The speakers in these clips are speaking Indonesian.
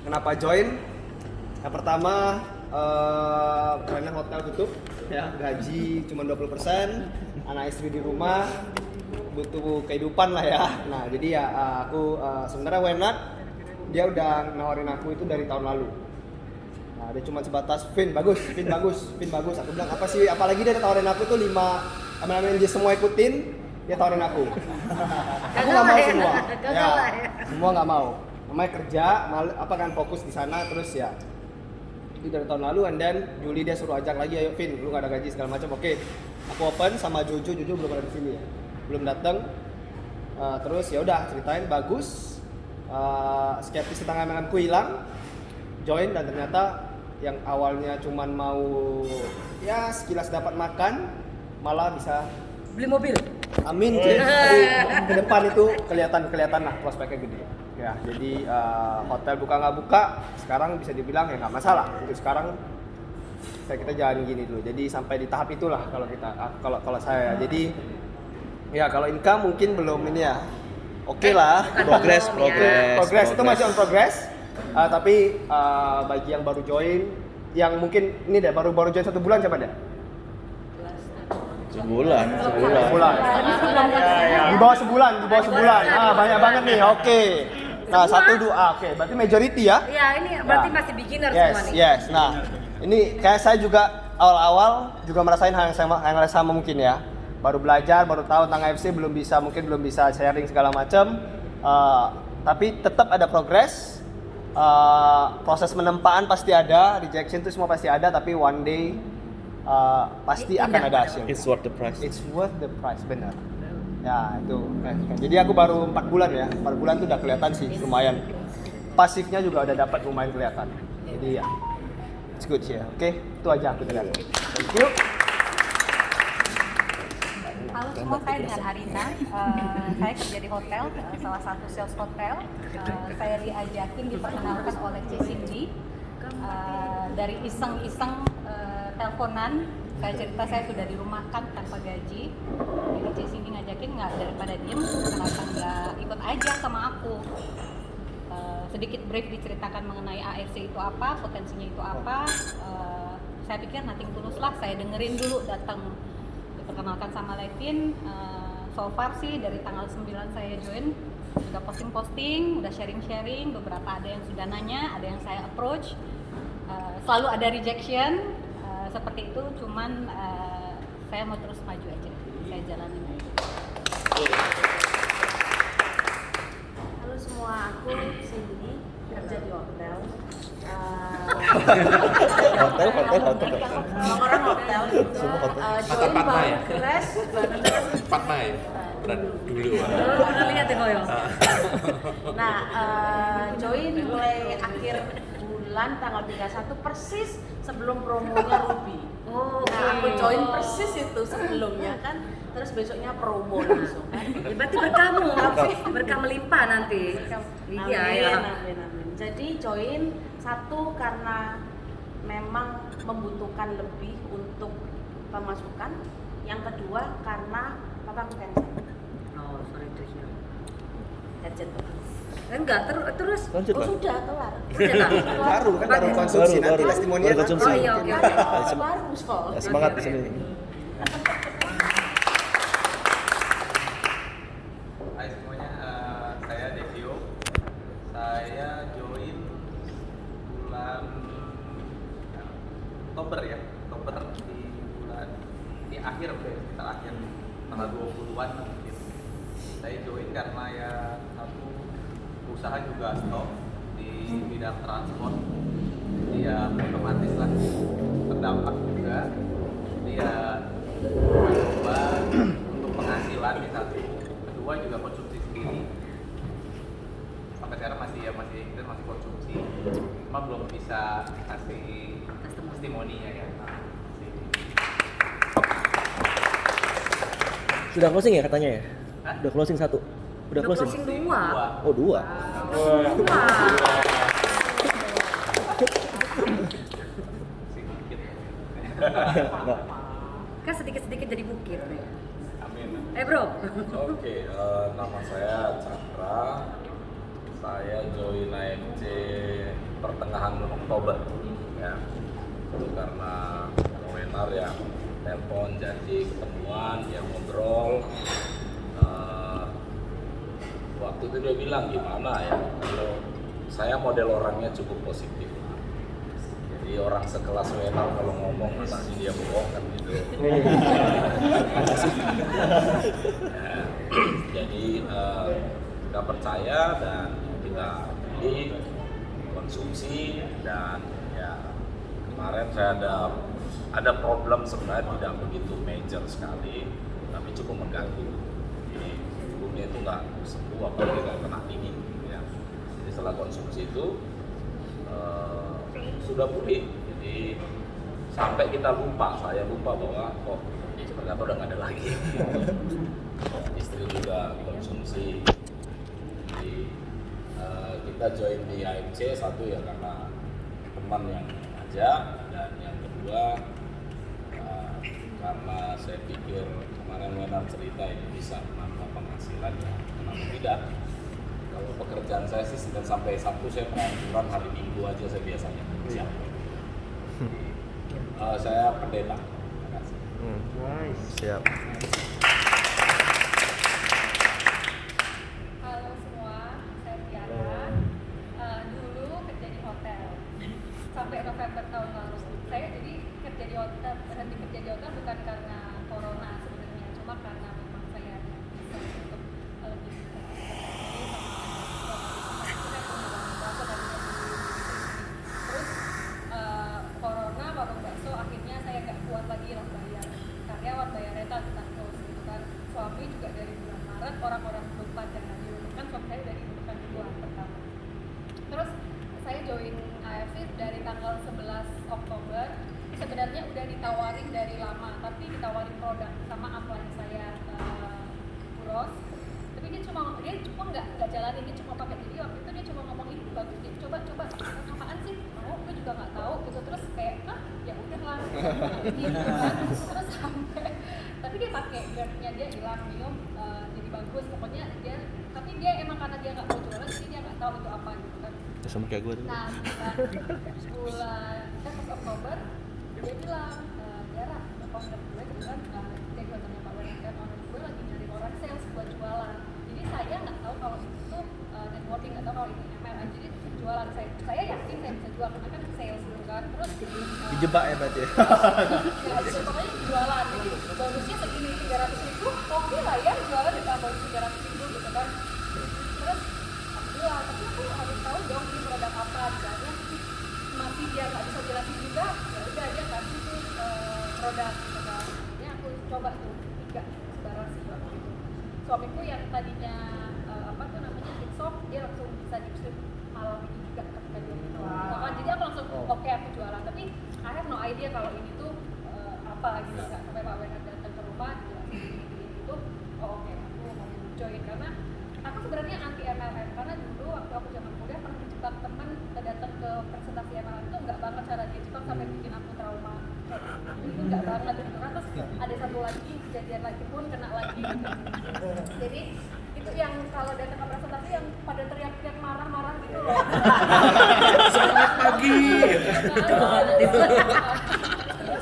Kenapa join? Yang pertama, karena hotel tutup, ya gaji cuma 20%, anak istri di rumah, butuh kehidupan lah ya. Nah jadi ya aku sebenarnya why not? Dia udah nawarin aku itu dari tahun lalu. Nah dia cuma sebatas Vin bagus. Aku bilang apa sih? Apalagi dia tawarin aku tuh 5 amalan dia semua ikutin, dia tawarin aku. Aku nggak mau semua. Ya, semua nggak mau. Namanya kerja, apa kan fokus di sana terus ya. Itu dari tahun lalu, and then Juli dia suruh ajak lagi, ayo Vin, lu nggak ada gaji segala macam. Oke, aku open sama Jojo belum ada di sini ya, belum datang. Terus ya udah ceritain bagus. Skeptis tentang MLM ku hilang, join, dan ternyata yang awalnya cuman mau ya sekilas dapat makan malah bisa beli mobil. Amin. Jadi ke depan itu kelihatan lah prospeknya gede. Ya, jadi hotel buka nggak buka sekarang bisa dibilang ya nggak masalah. Untuk sekarang kita jalan gini dulu. Jadi sampai di tahap itulah kalau saya. Jadi ya kalau income mungkin belum ini ya. Oke lah, progress itu masih on progress. Tapi bagi yang baru join, yang mungkin ini deh baru join 1 bulan siapa deh? Sebulan. Ya. Di bawah sebulan. Banyak banget nih. Oke. Nah, 1, 2, oke. Berarti majority ya? Iya, ini berarti masih beginner semua nih. Yes. Nah, ini kayak saya juga awal-awal juga merasain hal yang sama mungkin ya. Baru belajar, baru tahu tentang AFC, belum bisa sharing segala macam. Tapi tetap ada progress. Proses penempaan pasti ada, rejection itu semua pasti ada, tapi one day pasti akan ada hasil. It's worth the price. Benar. Ya itu. Jadi aku baru 4 bulan ya. 4 bulan tuh udah kelihatan sih lumayan. Pasifnya juga udah dapat lumayan kelihatan. Jadi ya, it's good sih ya. Oke, itu aja aku dengar. Thank you. Halo semua, saya dengan Arina. Saya kerja di hotel, salah satu sales hotel. Saya diperkenalkan oleh C. Cindy. Dari iseng-iseng teleponan, saya cerita saya sudah dirumahkan tanpa gaji. Jadi C. Cindy ngajakin, nggak daripada diem, kenapa nggak ikut aja sama aku. Sedikit brief diceritakan mengenai AFC itu apa, potensinya itu apa. Saya pikir nothing tulus lah, saya dengerin dulu, datang diperkenalkan sama Levin. So far sih dari tanggal 9 saya join, udah posting, udah sharing, beberapa ada yang sudah nanya, ada yang saya approach. Selalu ada rejection, seperti itu, cuman saya mau terus maju aja, saya jalanin aja. Halo semua, aku Cindy, kerja di hotel. Orang hotel gitu. Join baru crash. Patna ya? Dulu. Lihat ya Koyo. Nah, join mulai akhir bulan tanggal 31 persis sebelum promonya Ruby. Nah, aku join persis itu sebelumnya kan, terus besoknya promo langsung kan. Ya, berarti berkah melimpah nanti. Amin. Jadi join satu karena memang membutuhkan lebih untuk pemasukan. Yang kedua karena papaku cancer. Oh, sorry Trisha. Gadget. Enggak, terus. Lanjut lah. Sudah kelar. Baru konsumsi nanti testimonial. Baru konsumsi. Oh iya, oke. Baru soal. Semangat di sini. Hai semuanya, saya Devio. Saya join bulan Oktober di akhir sekitar akhir tanggal 20-an mungkin. Saya join karena ya satu usaha juga stop di bidang transport, dia otomatis lah terdampak juga. Dia mencoba untuk penghasilan di satu, kedua juga konsumsi sendiri. Sampai sekarang masih konsumsi, cuma belum bisa kasih testimoninya ya. Sudah closing ya katanya ya? Hah? Udah closing 1. Udah closing? 2. Oh 2. Enggak. Kan sedikit-sedikit jadi bukit nih. Amin. Bro. Oke, nama saya Chandra. Saya join AFC pertengahan Oktober ya. Itu karena webinar ya, telepon janji ketemuan, dia ngobrol. Waktu itu dia bilang gimana ya, kalau saya model orangnya cukup positif. Jadi orang sekelas webinar kalau ngomong pasti dia bohong kan gitu. Ya, jadi kita percaya dan kita pilih konsumsi, dan ya kemarin saya ada problem sebenarnya tidak begitu major sekali, tapi cukup mengganggu. Jadi tubuhnya itu nggak sembuh apalagi nggak kena dingin ya. Jadi setelah konsumsi itu sudah pulih. Jadi sampai kita saya lupa bahwa ternyata udah nggak ada lagi. Istri juga konsumsi. Jadi kita join di AMC, satu ya karena teman yang ngajak, dan yang kedua karena saya pikir kemarin webinar cerita ini bisa menambah penghasilan ya, kenapa tidak? Kalau pekerjaan saya sih Senin sampai Sabtu saya pengangguran, hari Minggu aja saya biasanya kerja. Saya pendeta. Terima kasih. Siap. Halo semua, saya Tiara. Dulu kerja di hotel sampai November tahun lalu. Saya jadi kerja di hotel, berhenti kerja di hotel bukan karena corona sebenarnya, cuma karena memang saya bisa untuk lebih terus corona warung bakso, akhirnya saya nggak kuat lagi lah bayar karyawan, bayar rental, kita close gitu kan. Suami juga dari bulan Maret orang-orang belum pada hamil kan, suami saya dari bulan bulan pertama. Terus saya join AFC dari tanggal 11 Oktober. Sebenarnya udah ditawarin dari lama, tapi ditawarin produk sama upline saya Buros. Tapi dia cuma nggak jalanin, dia cuma pakai. Jadi waktu itu dia cuma ngomong ini bagus, dia coba apaan sih? Mau, gue juga nggak tahu gitu. Terus kayak ya udah lah. Gitu kan. Terus sampai, tapi dia pakai guardnya, dia hilang minum, jadi bagus. Pokoknya tapi dia emang karena dia nggak mau jualan, jadi dia nggak tahu itu apa gitu kan. Sama kayak gue dulu. Nah, bulan pas Oktober dia bilang, Tiara, owner gue kebetulan dia ownernya Pak Wen, dan owner gue lagi nyari orang sales buat jualan. Jadi saya nggak tahu kalau itu tuh networking, nggak tahu kalau ini MLM. Jadi jualan saya yakin saya bisa jual karena kan sales gitu kan. Terus Dijebak ya berarti ya. ya gitu, pokoknya jualan. Jadi bonusnya segini 300.000, oke lah ya jualan ditambah 300.000 gitu kan. Terus alhamdulillah, tapi aku harus tahu dong ini produk apa, misalnya masih dia nggak bisa jelasin juga, ya udah dia kasih tuh produk gitu kan. Ini aku coba tuh 3 sebarang sih waktu itu. Suamiku yang tadinya TikTok, dia langsung bisa di-strip malam ini juga ketika dia minum. Kan jadi aku langsung oke, aku jualan, tapi I have no idea kalau ini tuh apa gitu kan. Sampai Pak Wen datang ke rumah dijelasin ini itu, oke, aku mau join karena aku sebenarnya anti MLM, karena dulu waktu aku zaman kuliah pernah dijebak teman datang ke presentasi MLM itu enggak banget cara dia jebak sampai bikin aku trauma. Itu enggak banget gitu kan. Terus ada satu lagi kejadian lagi pun kena lagi gitu. Jadi itu yang kalau datang ke presentasi yang pada teriak-teriak marah-marah gitu loh. Selamat pagi.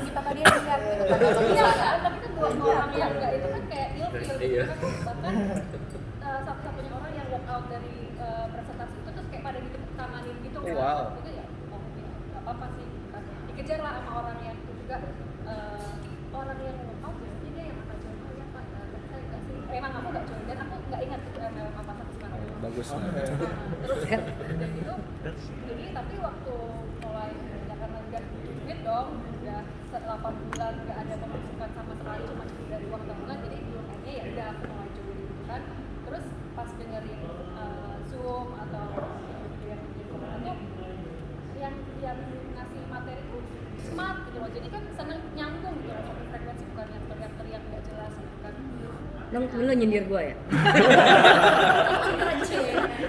Kita tadi yang dengar gitu kan. Iya kan, tapi kan dua orang yang enggak itu kan kayak ilfil gitu kan. Bahkan satu-satunya orang yang walk out dari presentasi itu terus kayak pada ditepuk tanganin gitu kan. Wow. Itu ya, oh ya nggak apa-apa sih kan. Dikejar lah sama orang yang itu juga orang yang walk out biasanya dia yang akan join. Oh ya Pak, tapi saya nggak sih. Emang aku nggak join dan aku nggak ingat itu MLM apa sampai sekarang. Bagus. Terus udah gitu, jadi tapi waktu mulai ya karena udah duit dong, udah 8 bulan nggak ada pemasukan sama sekali, cuma dari uang tabungan, jadi akhirnya ya udah aku mulai join gitu kan. Terus pas dengerin Zoom atau yang komentarnya yang ngasih materi itu smart gitu loh, jadi kan seneng nyambung gitu loh, frekuensi bukan yang teriak-teriak nggak jelas gitu kan. Lu nyindir gua ya?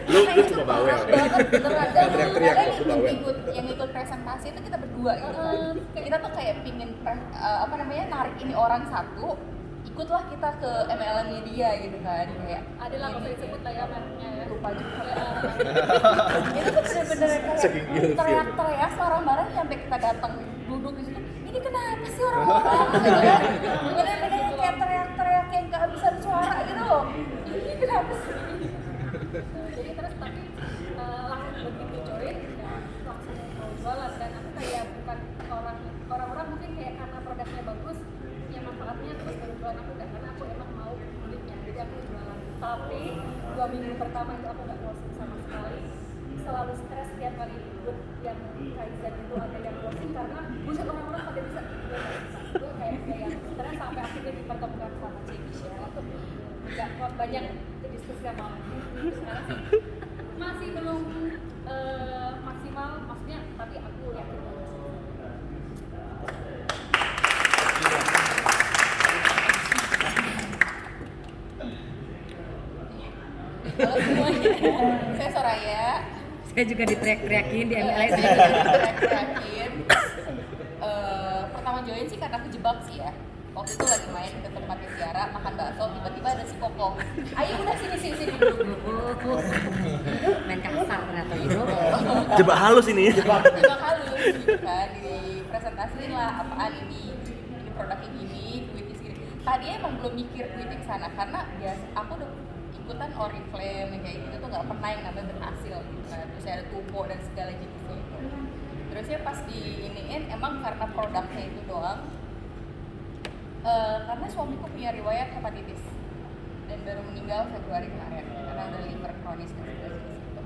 Lu cuma bawel. Teriak-teriak yang ikut presentasi itu kita berdua gitu kan. Kita tuh kayak pingin narik ini orang satu ikutlah kita ke MLM-nya dia gitu kan, kayak Adalah kalau disebut lah ya mereknya ya. lupa juga. Itu tuh bener-bener Saking kayak ilfil. teriak-teriak bareng-bareng sampai kita datang duduk di situ. Ini kenapa sih orang-orang gitu kan? Bener-bener kayak teriak-teriak yang kehabisan suara gitu loh. Ini kenapa sih? Jadi terus tapi langsung begitu join ya langsung mau jualan, dan aku kayak bukan orang-orang mungkin kayak karena produknya bagus ya manfaatnya terus baru jualan, aku enggak, karena aku emang mau kulitnya jadi aku jualan. Tapi 2 minggu pertama itu aku nggak closing sama sekali, selalu stres tiap kali ikut yang Kaizen itu ada yang closing karena buset orang-orang pada bisa, gue kayak stres sampai akhirnya dipertemukan sama Cik Michelle untuk nggak banyak diskusi sama aku. Sekarang sih masih belum maksimal, maksudnya tapi aku yakin banget. Halo semuanya, saya Soraya. Saya juga diteriak-teriakin di MLM. Saya juga diteriak-teriakin. Pertama join sih karena kejebak sih ya. Waktu itu lagi main ke tempatnya Tiara, makan bakso, tiba-tiba ada si Koko. Ayo udah sini dulu. Main kasar ternyata bro. Jebak halus ini. Jebak halus gitu kan, dipresentasiin lah apaan ini produknya gini, duitnya segini. Tadi emang belum mikir duitnya ke sana karena biasa aku udah ikutan Oriflame yang kayak gitu tuh nggak pernah yang namanya berhasil gitu kan. Terus ada Tupo dan segala jenisnya itu. Terusnya pas diiniin emang karena produknya itu doang. Karena suamiku punya riwayat hepatitis dan baru meninggal Februari kemarin karena udah liver kronis dan segala jenis itu.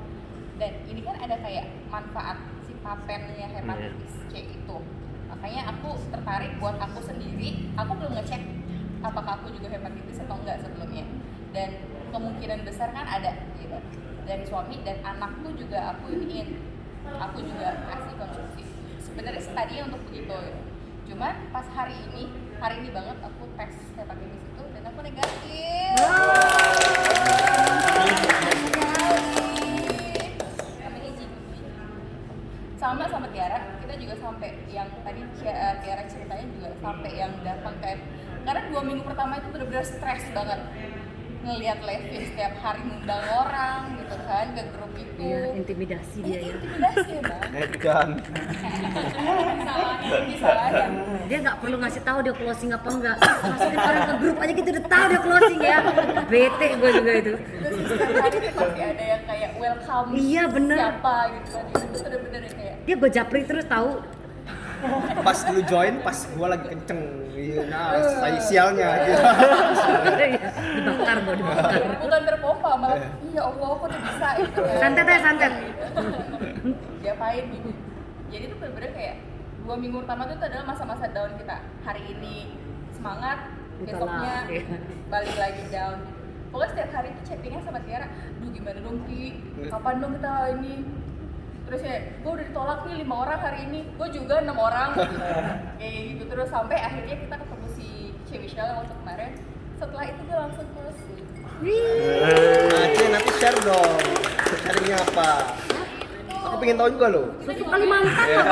Dan ini kan ada kayak manfaat si papennya hepatitis C itu. Makanya aku tertarik buat aku sendiri. Aku belum ngecek apakah aku juga hepatitis atau enggak sebelumnya. Dan kemungkinan besar kan ada gitu. Dari suami dan anakku juga aku iniin. Aku juga kasih konsumsi. Sebenarnya tadinya untuk begitu. Cuman pas hari ini banget aku tes hepatitis itu dan aku negatif. Sama Tiara, kita juga sampai yang tadi Tiara ceritanya juga sampai yang datang kayak karena 2 minggu pertama itu benar-benar stres banget ngelihat Levi setiap hari ngundang orang gitu kan ke grup itu. Iya, intimidasi dia ya. Intimidasi ya bang. Edan. Salahnya. Dia nggak perlu ngasih tahu dia closing apa enggak. Masukin orang ke grup aja gitu udah tahu dia closing ya. Bete gue juga itu. Terus setiap hari tuh pasti ada yang kayak welcome. Iya, bener. Siapa gitu kan. Itu bener-bener yang kayak Dia gue japri terus tahu. Pas lu join, pas gua lagi kenceng. Nah, saya sialnya gitu. Dibakar gue dibakar. bukan terpompa malah iya Allah aku udah bisa gitu kan. Santet ya santet. Diapain gitu. Jadi tuh bener-bener kayak 2 minggu pertama tuh adalah masa-masa down kita. Hari ini semangat, besoknya Iya. balik lagi down. Pokoknya setiap hari tuh chattingnya sama Tiara, duh gimana dong Ki, kapan dong kita ini. Terus ya, gue udah ditolak nih 5 orang hari ini, gue juga 6 orang kayak gitu terus sampai akhirnya kita ketemu si Cik Michelle yang waktu kemarin. Setelah itu gue langsung closing. Aceh nanti share dong. Sharingnya apa? Aku pengen tahu juga loh. Susu Kalimantan Iya.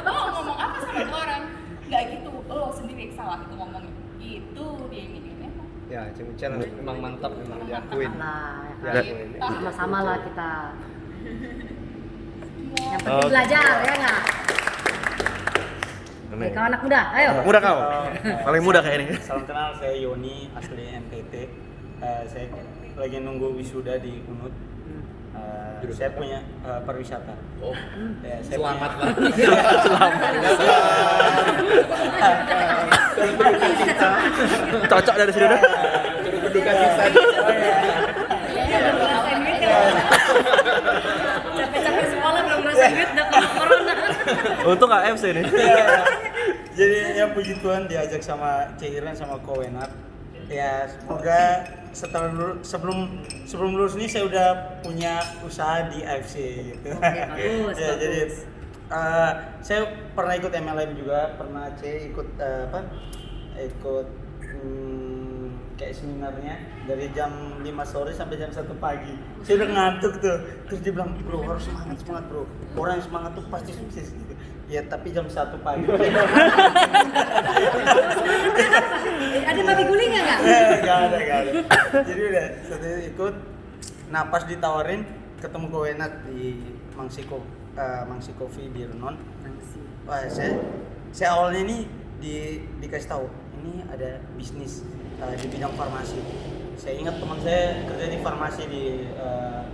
Lo ngomong apa sama tuh orang? Gak gitu, lo sendiri salah itu ngomongnya. Itu dia yang ini emang. Ya, Cik Michelle memang mantap, memang diakuin. lah ya kan? Diakuin. Sama-sama lah kita. Iya. Yang penting belajar ya nggak? Oke, kau anak muda, ayo. Muda kau. Paling muda kayak ini. Salam kenal, saya Yoni, asli NTT. Saya lagi nunggu wisuda di UNUD. Saya punya pariwisata. Oh. Ya, saya Selamat punya- lah. Cocok dari sini udah. Berduka cita. Capek-capek sekolah belum ngerasain duit udah kena corona. Untung nggak MC nih. Jadi ya puji Tuhan diajak sama Cairan sama Kowenar. Ya semoga sebelum lulus ini saya udah punya usaha di AFC gitu. Bagus, Ya, jadi bagus. saya pernah ikut MLM juga, pernah ikut kayak seminarnya dari jam 5 sore sampai jam 1 pagi. Saya udah ngantuk tuh. Terus dia bilang, bro harus semangat bro. Orang yang semangat tuh pasti sukses gitu. Ya tapi jam 1 pagi. Ada babi guling nggak? Gak ada. Jadi udah saya ikut. Nah pas ditawarin ketemu Kowenat di Mangsi Coffee di Renon. Wah saya awalnya nih dikasih tahu ini ada bisnis di bidang farmasi. Saya ingat teman saya kerja di farmasi di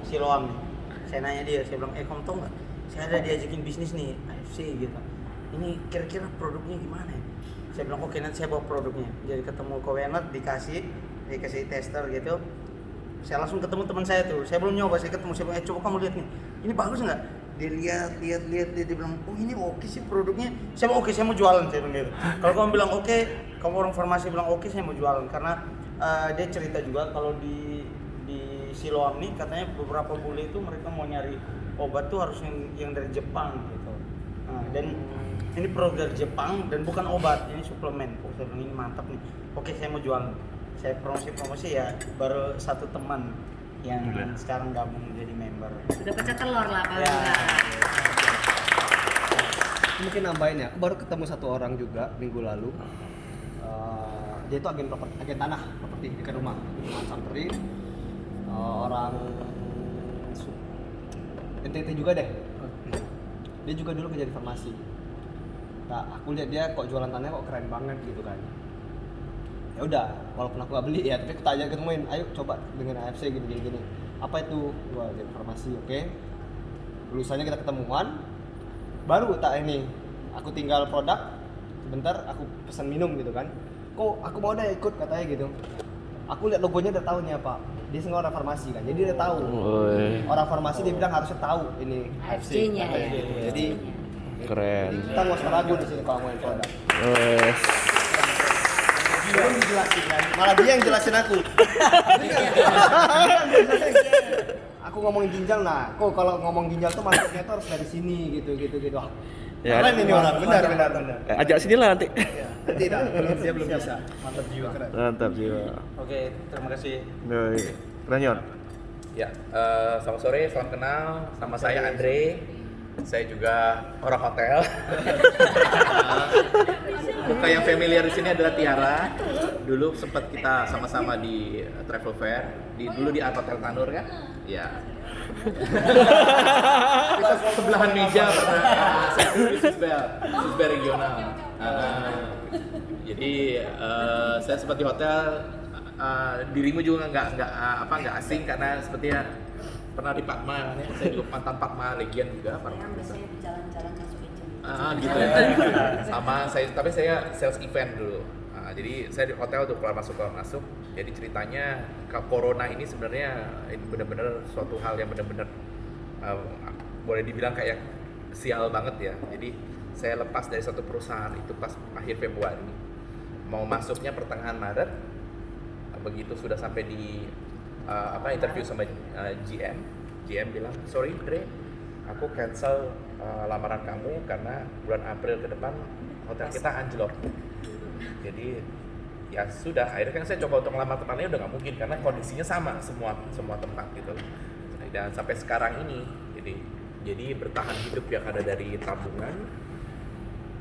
Siloam nih. Saya nanya dia, saya bilang, kamu tahu nggak? Saya ada diajakin bisnis nih, AFC gitu. Ini kira-kira produknya gimana ya? Saya bilang, oke nanti saya bawa produknya. Jadi ketemu Kowenat, dikasih tester gitu. Saya langsung ketemu teman saya tuh. Saya belum nyoba, saya ketemu, saya bilang, coba kamu lihat nih. Ini bagus nggak? Dia lihat, dia bilang, oh ini oke sih produknya. Saya bilang, oke, saya mau jualan, saya bilang gitu. Kalau kamu bilang oke, kamu orang farmasi bilang oke, saya mau jualan. Karena dia cerita juga kalau di Siloam nih katanya beberapa bule itu mereka mau nyari obat tuh harus yang dari Jepang gitu. Nah, dan ini produk dari Jepang dan bukan obat, ini suplemen. Oh, saya bilang ini mantap nih. Oke, saya mau jualan. Saya promosi ya, baru satu teman yang sekarang gabung jadi member. Sudah pecah telur lah kalau Ya. enggak. Mungkin nambahin ya, aku baru ketemu satu orang juga minggu lalu. Dia itu agen tanah properti dekat rumah. Cuma samperin orang NTT juga deh. Dia juga dulu kerja di farmasi. Nah, aku lihat dia kok jualan tanahnya kok keren banget gitu kan. Ya udah, walaupun aku gak beli ya, tapi aku tanya ketemuin, ayo coba dengan AFC gini. Apa itu? Gua di farmasi, oke. Lulusannya kita ketemuan. Baru tak ini, aku tinggal produk. Sebentar aku pesan minum gitu kan. Kok aku mau deh ikut katanya gitu. Aku lihat logonya udah tahu nih apa. Dia semua orang farmasi kan, jadi udah tahu. Orang farmasi dia bilang harusnya tahu ini AFC-nya ya. Jadi Keren. kita nggak usah ragu di sini kalau ngomongin produk. Wes. Dia yang dijelasin kan, malah dia yang jelasin aku. Aku ngomongin ginjal, nah, kok kalau ngomong ginjal tuh masuknya tuh harus dari sini gitu. Wah, Ya, keren ini orang, benar. Ajak sini lah nanti. Nanti dah, dia belum bisa. Mantap jiwa, keren. Mantap jiwa. Oke, terima kasih. Doi. Keren Yon. Ya, selamat sore, salam kenal. Nama saya Andre. Saya juga orang hotel. Muka yang familiar di sini adalah Tiara. Dulu sempat kita sama-sama di travel fair. Dulu di Art Hotel Tanur kan? Ya. Kita sebelahan meja pernah. Saya dulu di Susbel regional. Jadi saya sempat di hotel. Dirimu juga nggak asing karena sepertinya pernah di Padma, ya. Saya juga mantan Padma Legion juga. Biasanya di jalan-jalan masuk agent. Gitu ya. Sama tapi saya sales event dulu. Jadi saya di hotel tuh keluar masuk. Jadi ceritanya corona ini sebenarnya ini benar-benar suatu hal yang benar-benar boleh dibilang kayak sial banget ya. Jadi saya lepas dari satu perusahaan itu pas akhir Februari. Mau masuknya pertengahan Maret. Begitu sudah sampai di interview sama GM bilang, sorry Dre, aku cancel lamaran kamu karena bulan April ke depan hotel kita anjlok. Jadi ya sudah, akhirnya kan saya coba untuk ngelamar tempat lain udah nggak mungkin karena kondisinya sama semua tempat gitu. Dan sampai sekarang ini jadi bertahan hidup yang ada dari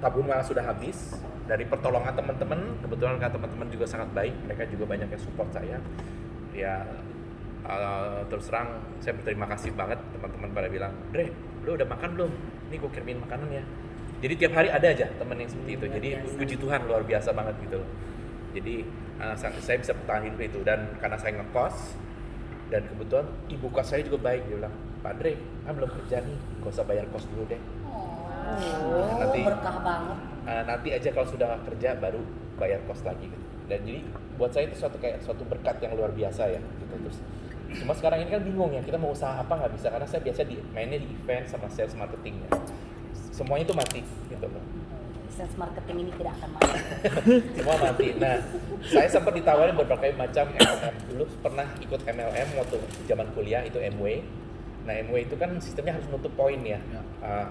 tabungan sudah habis, dari pertolongan teman-teman. Kebetulan kan teman-teman juga sangat baik, mereka juga banyak yang support saya. Ya terus terang saya berterima kasih banget, teman-teman pada bilang, Dre, lu udah makan belum? Nih gue kirimin makanan ya. Jadi tiap hari ada aja teman yang seperti itu. Jadi puji Tuhan luar biasa banget gitu. Jadi saya bisa bertahan hidup itu, dan karena saya ngekos dan kebetulan ibu kos saya juga baik, dia bilang, Pak Dre, belum kerja nih, gak usah bayar kos dulu deh. Nanti berkah banget. Nanti aja kalau sudah kerja baru bayar kos lagi gitu. Dan jadi buat saya itu suatu berkat yang luar biasa ya gitu. Terus cuma sekarang ini kan bingung ya, kita mau usaha apa nggak bisa karena saya biasa mainnya di event sama sales marketingnya, semuanya itu mati gitu loh. Sales marketing ini tidak akan mati. Semua mati. Nah, saya sempat ditawarin berbagai macam MLM. Dulu pernah ikut MLM waktu zaman kuliah, itu MW. Nah, MW itu kan sistemnya harus nutup poin ya,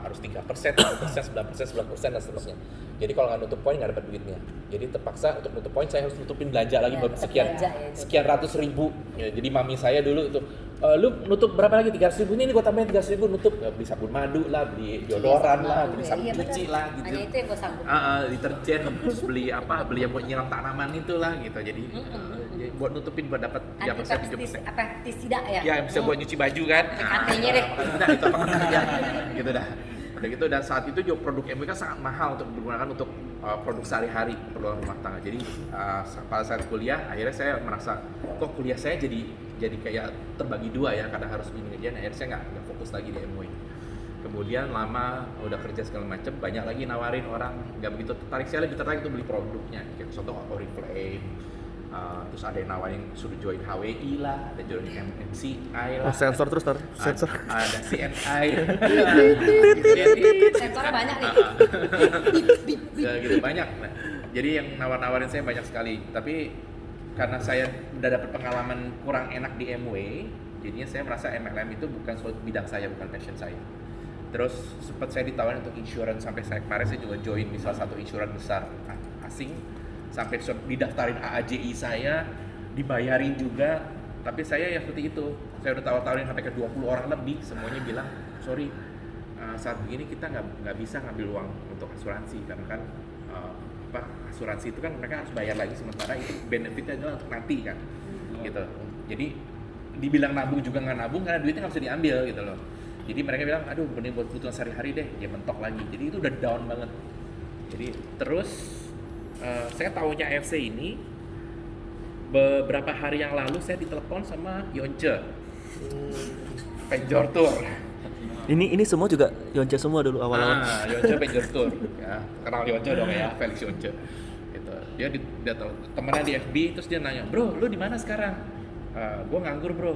harus 3%, 5%, 9%, 11% dan seterusnya. Jadi kalau nggak nutup poin nggak dapat duitnya. Jadi terpaksa untuk nutup poin saya harus nutupin belanja lagi sekian ratus ribu. Ya, jadi mami saya dulu itu, lu nutup berapa lagi? 300 ribu, ini gue tambahin 300 ribu nutup. Beli sabun madu lah, beli deodoran lah, beli sabun cuci lah gitu. Hanya itu yang gue sanggup. Deterjen, terus beli yang buat nyiram tanaman itulah gitu. Jadi buat nutupin buat dapat 3%. Apa pestisida ya? Ya, bisa buat nyuci baju kan. Katanya deh. Udah itu apa kerja gitu dah. Udah gitu, dan saat itu juga produk MW kan sangat mahal untuk digunakan untuk produk sehari-hari, keperluan rumah tangga. Jadi pada saat kuliah akhirnya saya merasa kok kuliah saya jadi kayak terbagi dua ya, karena harus ini aja. Akhirnya saya nggak fokus lagi di MW. Kemudian lama udah kerja segala macam, banyak lagi nawarin orang nggak begitu tertarik. Saya lebih tertarik untuk beli produknya, kayak contoh Oriflame. Terus ada yang nawarin suruh join HWI lah, ada join MCI lah. Sensor terus sensor. Ada CNI. Sensornya banyak nih. Ya, gitu banyak. Nah, jadi yang nawar-nawarin saya banyak sekali. Tapi karena saya udah dapat pengalaman kurang enak di MW, jadinya saya merasa MLM itu bukan suatu bidang saya, bukan passion saya. Terus sempat saya ditawarin untuk insurance, sampai kemarin saya juga join di salah satu insurance besar asing. Sampai didaftarin AAJI saya, dibayarin juga, tapi saya ya seperti itu. Saya udah tawarin sampai ke 20 orang lebih, semuanya bilang, sorry, saat begini kita nggak bisa ngambil uang untuk asuransi, karena kan asuransi itu kan mereka harus bayar lagi, sementara itu benefitnya adalah untuk nanti kan, gitu. Jadi dibilang nabung juga nggak nabung, karena duitnya nggak bisa diambil gitu loh. Jadi mereka bilang, aduh mending buat kebutuhan sehari-hari deh, dia mentok lagi. Jadi itu udah down banget. Jadi terus saya tahunya AFC ini beberapa hari yang lalu saya ditelepon sama Yonce, Penjor Tour. Ini semua juga Yonce semua dulu awal-awal. Yonce Penjor Tour, ya kenal Yonce dong ya, Felix Yonce. Gitu. Dia temennya di FB, terus dia nanya, bro, lu di mana sekarang? Gue nganggur bro.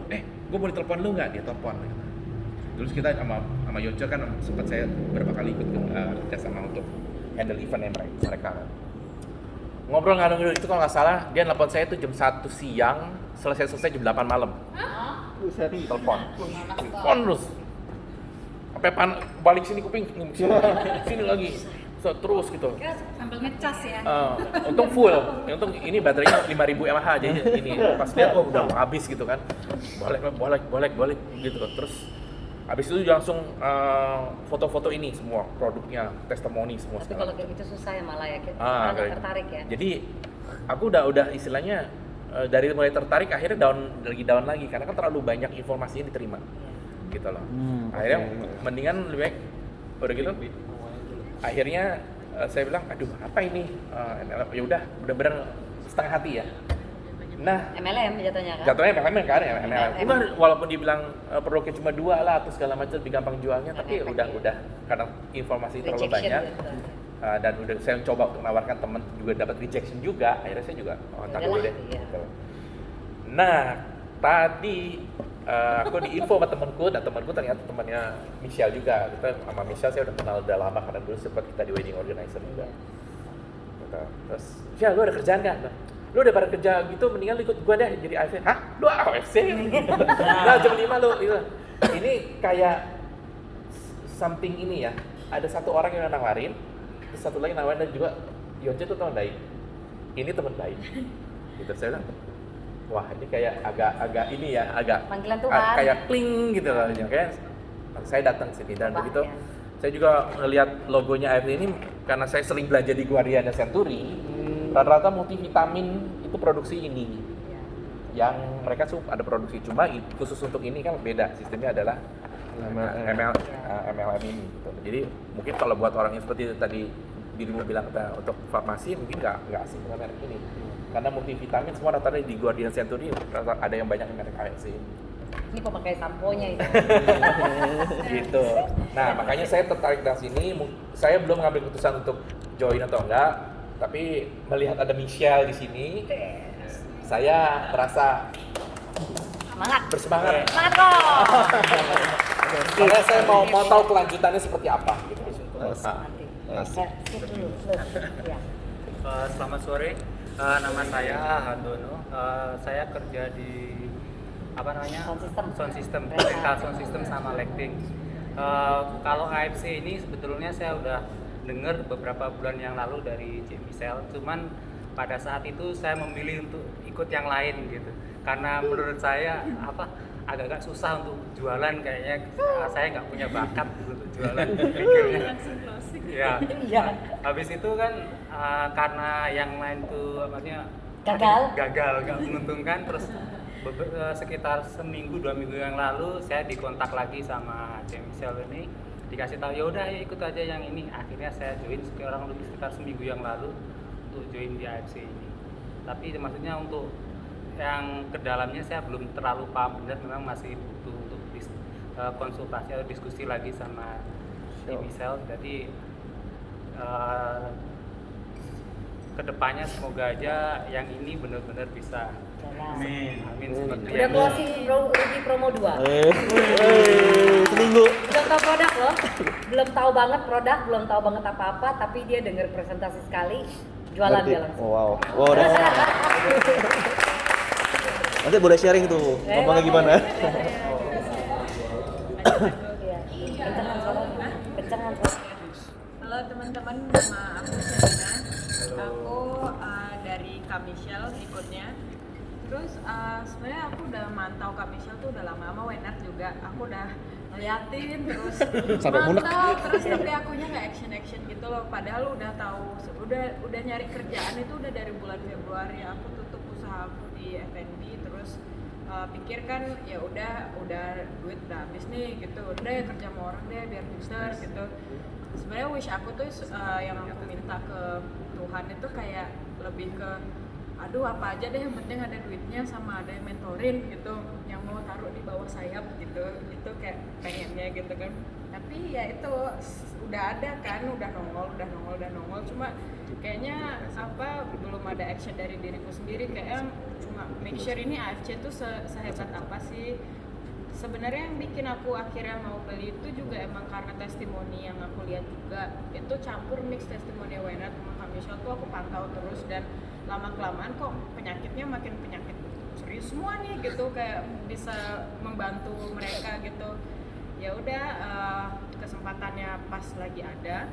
Gue boleh telepon lu nggak? Dia telepon. Terus kita sama Yonce kan sempat saya beberapa kali ikut kerjasama untuk handle event mereka. Ngobrol nggak itu kalau nggak salah dia nelfon saya tuh jam 1 siang, selesai jam 8 malam. Telepon terus sampai balik sini kuping sini lagi terus gitu. Sambil ngecas ya. Untung full, untung ini baterainya 5000 mAh, jadi ini pas lihat udah mau habis gitu kan. Boleh gitu. Terus habis itu langsung foto-foto ini semua produknya, testimoni semua. Tapi kalau kayak gitu susah ya malah ya, kita tertarik ya. Jadi aku udah istilahnya dari mulai tertarik akhirnya down lagi karena kan terlalu banyak informasi yang diterima, gitu loh. Akhirnya mendingan lebih baik udah gitu. Akhirnya saya bilang, aduh apa ini? Ya udah bener-bener setengah hati ya. Nah, MLM jatuhnya kan? Jatuhnya MLM kan ya, MLM. Walaupun dibilang produknya cuma 2 lah atau segala macam lebih gampang jualnya, tapi udah karena informasi terlalu banyak. Dan udah saya coba untuk menawarkan teman juga dapat rejection juga, akhirnya saya juga tak dulu deh. Gitu. Nah, tadi aku diinfo sama temanku, dan temanku ternyata temannya Michelle juga. Kita sama Michelle saya udah kenal udah lama karena dulu sempat kita di wedding organizer juga. Gitu. Terus, Michelle lu ada kerjaan nggak? Lu udah pada kerja gitu, mendingan lu ikut gua deh jadi AFC. Hah? Lu AFC? Nah, jam 5 lu gitu. Ini kayak something ini ya. Ada satu orang yang nawarin, terus satu lagi nawarin, dan juga Yonce tuh teman baik. Ini teman baik. Gitu saya bilang, wah ini kayak agak ini ya, agak panggilan Tuhan. Kayak kling gitu loh. Kayak saya datang sini dan begitu. Saya juga ngelihat logonya AFC ini karena saya sering belanja di Guardiana Century. Rata-rata multivitamin itu produksi ini, yang mereka ada produksi, cuma khusus untuk ini kan beda, sistemnya adalah MLM ini gitu. Jadi mungkin kalau buat orang yang seperti tadi dirimu bilang untuk farmasi mungkin nggak asing dengan merek ini, karena multivitamin semua rata-rata di Guardian Century ada yang banyak merek AFC. Ini pemakai sampo-nya itu. Gitu. Nah makanya saya tertarik dari sini. Saya belum ngambil keputusan untuk join atau enggak. Tapi melihat ada Michelle di sini, saya merasa bersemangat. Semangat kok. Karena saya mau tahu kelanjutannya seperti apa. Gitu. Selamat sore, nama saya Handono. Saya kerja di apa namanya Sound system. rental sound system sama lighting. Kalau AFC ini sebetulnya saya udah dengar beberapa bulan yang lalu dari Cik Michelle, cuman pada saat itu saya memilih untuk ikut yang lain gitu, karena menurut saya agak-agak susah untuk jualan, kayaknya saya nggak punya bakat gitu untuk jualan pikirnya. Ya. Habis itu kan karena yang lain tuh maksudnya gagal nggak menguntungkan, terus sekitar seminggu 2 minggu yang lalu saya dikontak lagi sama Cik Michelle ini, dikasih tahu ya udah ayo ikut aja yang ini. Akhirnya saya join sekitar seminggu yang lalu untuk join di AFC ini. Tapi maksudnya untuk yang kedalamnya saya belum terlalu paham, dan memang masih butuh untuk konsultasi atau diskusi lagi sama Cik Michelle. Jadi kedepannya semoga aja yang ini benar-benar bisa. Amin. Seperti Udah closing Ruby promo 2. Seminggu. Belum tahu produk loh. Belum tahu banget produk, belum tahu banget apa-apa, tapi dia dengar presentasi sekali, jualan dia langsung. Wow, udah. Nanti boleh sharing tuh, ngomongnya gimana? Kencengan suara. Halo teman-teman, nama aku Selina. Aku dari Kamishel ikutnya. Terus sebenarnya aku udah mantau Kamishel tuh udah lama, sama Wenar juga. Aku udah ngeliatin terus mantau terus, tapi akunya nggak action gitu loh. Padahal udah tahu, udah nyari kerjaan itu udah dari bulan Februari. Aku tutup usaha aku di F&B, terus pikir kan ya udah duit udah habis nih gitu, udah ya kerja sama orang deh biar booster gitu. Sebenarnya wish aku tuh yang aku minta ke Tuhan itu kayak lebih ke aduh apa aja deh yang penting ada duitnya sama ada yang mentorin gitu, yang mau taruh di bawah sayap gitu, itu kayak pengennya gitu kan. Tapi ya itu udah ada kan, udah nongol, cuma kayaknya belum ada action dari diriku sendiri, kayak cuma make sure ini AFC tuh sehebat apa sih. Sebenarnya yang bikin aku akhirnya mau beli itu juga emang karena testimoni yang aku lihat juga, itu campur mix testimoni Wenar sama Kamishel tuh aku pantau terus, dan lama-kelamaan kok penyakitnya makin penyakit serius semua nih gitu, kayak bisa membantu mereka gitu. Ya udah kesempatannya pas lagi ada,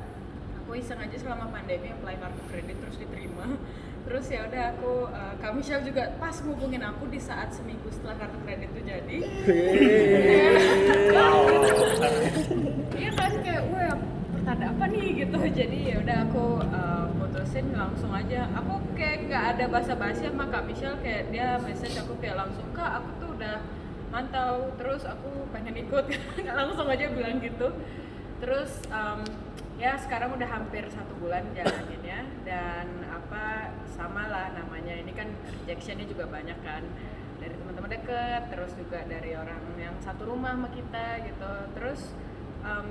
aku iseng aja selama pandemi apply kartu kredit terus diterima. Terus ya udah aku Kamishel juga pas ngubungin aku di saat seminggu setelah kartu kredit itu jadi. Iya kan kayak wah pertanda apa nih gitu. Jadi ya udah aku putusin langsung aja. Aku kayak nggak ada basa-basi sama Kamishel, kayak dia message aku kayak langsung, Kak aku tuh udah mantau terus aku pengen ikut. Langsung aja bilang gitu. Terus ya sekarang udah hampir 1 bulan jalaninnya, dan sama lah namanya, ini kan rejectionnya juga banyak kan, dari teman-teman deket, terus juga dari orang yang satu rumah sama kita gitu. Terus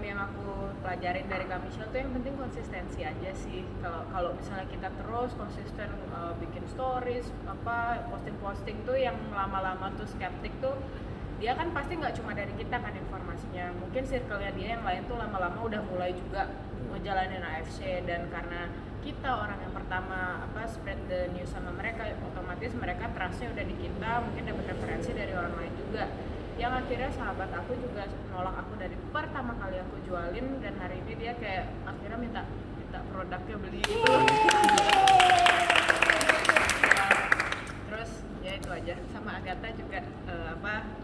yang aku pelajarin dari Kamishel tuh yang penting konsistensi aja sih. Kalau misalnya kita terus konsisten bikin stories posting tuh yang lama-lama tuh skeptik tuh, dia kan pasti nggak cuma dari kita kan informasinya, mungkin circle-nya dia yang lain tuh lama-lama udah mulai juga ngejalanin AFC, dan karena kita orang yang pertama spread the news sama mereka, otomatis mereka trust-nya udah di kita, mungkin dapat referensi dari orang lain juga, yang akhirnya sahabat aku juga nolak aku dari pertama kali aku jualin, dan hari ini dia kayak akhirnya minta produknya beli gitu. Terus ya itu aja, sama Agatha juga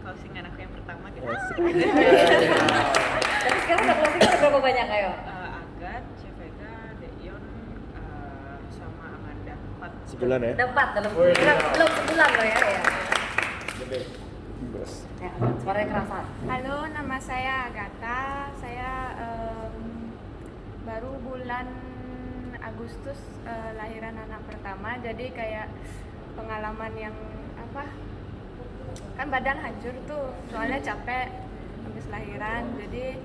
closing anakku yang pertama gitu. Tapi sekarang udah closing berapa banyak ayo? Agat, Cevega, Deyon, sama Amanda 4. Sebulan ya? Udah 4 dalam belum sebulan loh ya. Ya, suaranya kerasa. Halo, nama saya Agatha. Saya baru bulan Agustus lahiran anak pertama. Jadi kayak pengalaman yang kan badan hancur tuh, soalnya capek habis lahiran. Jadi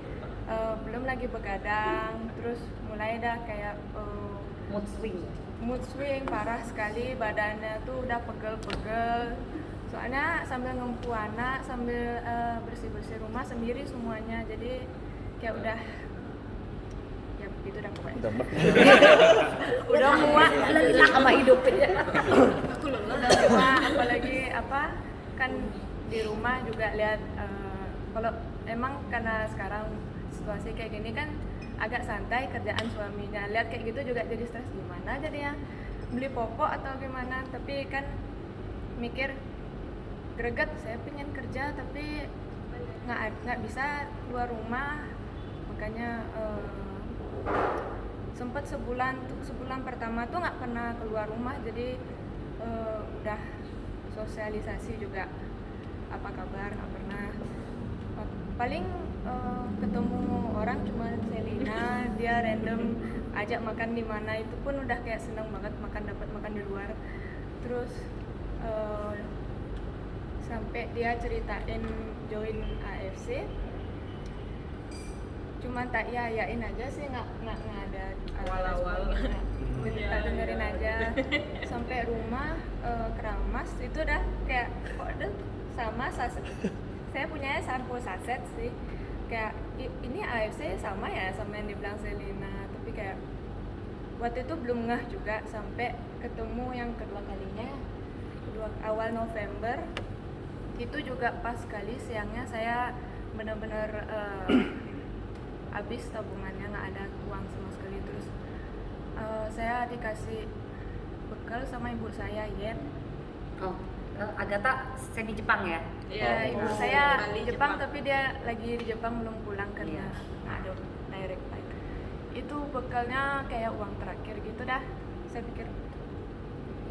belum lagi begadang, terus mulai dah kayak mood swing parah sekali, badannya tuh udah pegel-pegel. Soalnya sambil ngempu anak, sambil bersih-bersih rumah sendiri semuanya, jadi kayak udah ya begitu dah pokoknya. Udah muak lelah sama hidupnya. Aku lelah udah muak, apalagi kan di rumah juga lihat kalau emang karena sekarang situasi kayak gini kan agak santai kerjaan suaminya, lihat kayak gitu juga jadi stres, gimana jadinya beli popok atau gimana. Tapi kan mikir greget, saya pengen kerja tapi nggak bisa keluar rumah, makanya sempet sebulan pertama tuh nggak pernah keluar rumah, jadi udah sosialisasi juga apa kabar, nggak pernah. Paling ketemu orang cuma Selina, dia random ajak makan di mana, itu pun udah kayak seneng banget dapat makan di luar. Terus sampai dia ceritain join AFC, cuma tak yain aja sih, nggak ada awal-awal. Kita dengerin aja sampai rumah keramas itu udah kayak kok udah sama saya punya sampo saset sih, kayak ini AFC sama ya sama yang dibilang Selina, tapi kayak waktu itu belum ngeh juga sampai ketemu yang kedua kalinya awal November. Itu juga pas sekali siangnya saya benar-benar habis tabungannya, nggak ada uang sama sekali. Terus saya dikasih bekal sama ibu saya, yen. Oh, Agatha semi Jepang ya? Iya, ibu saya Jepang tapi dia lagi di Jepang belum pulang karena nggak ada direct flight. Itu bekalnya kayak uang terakhir gitu dah. Saya pikir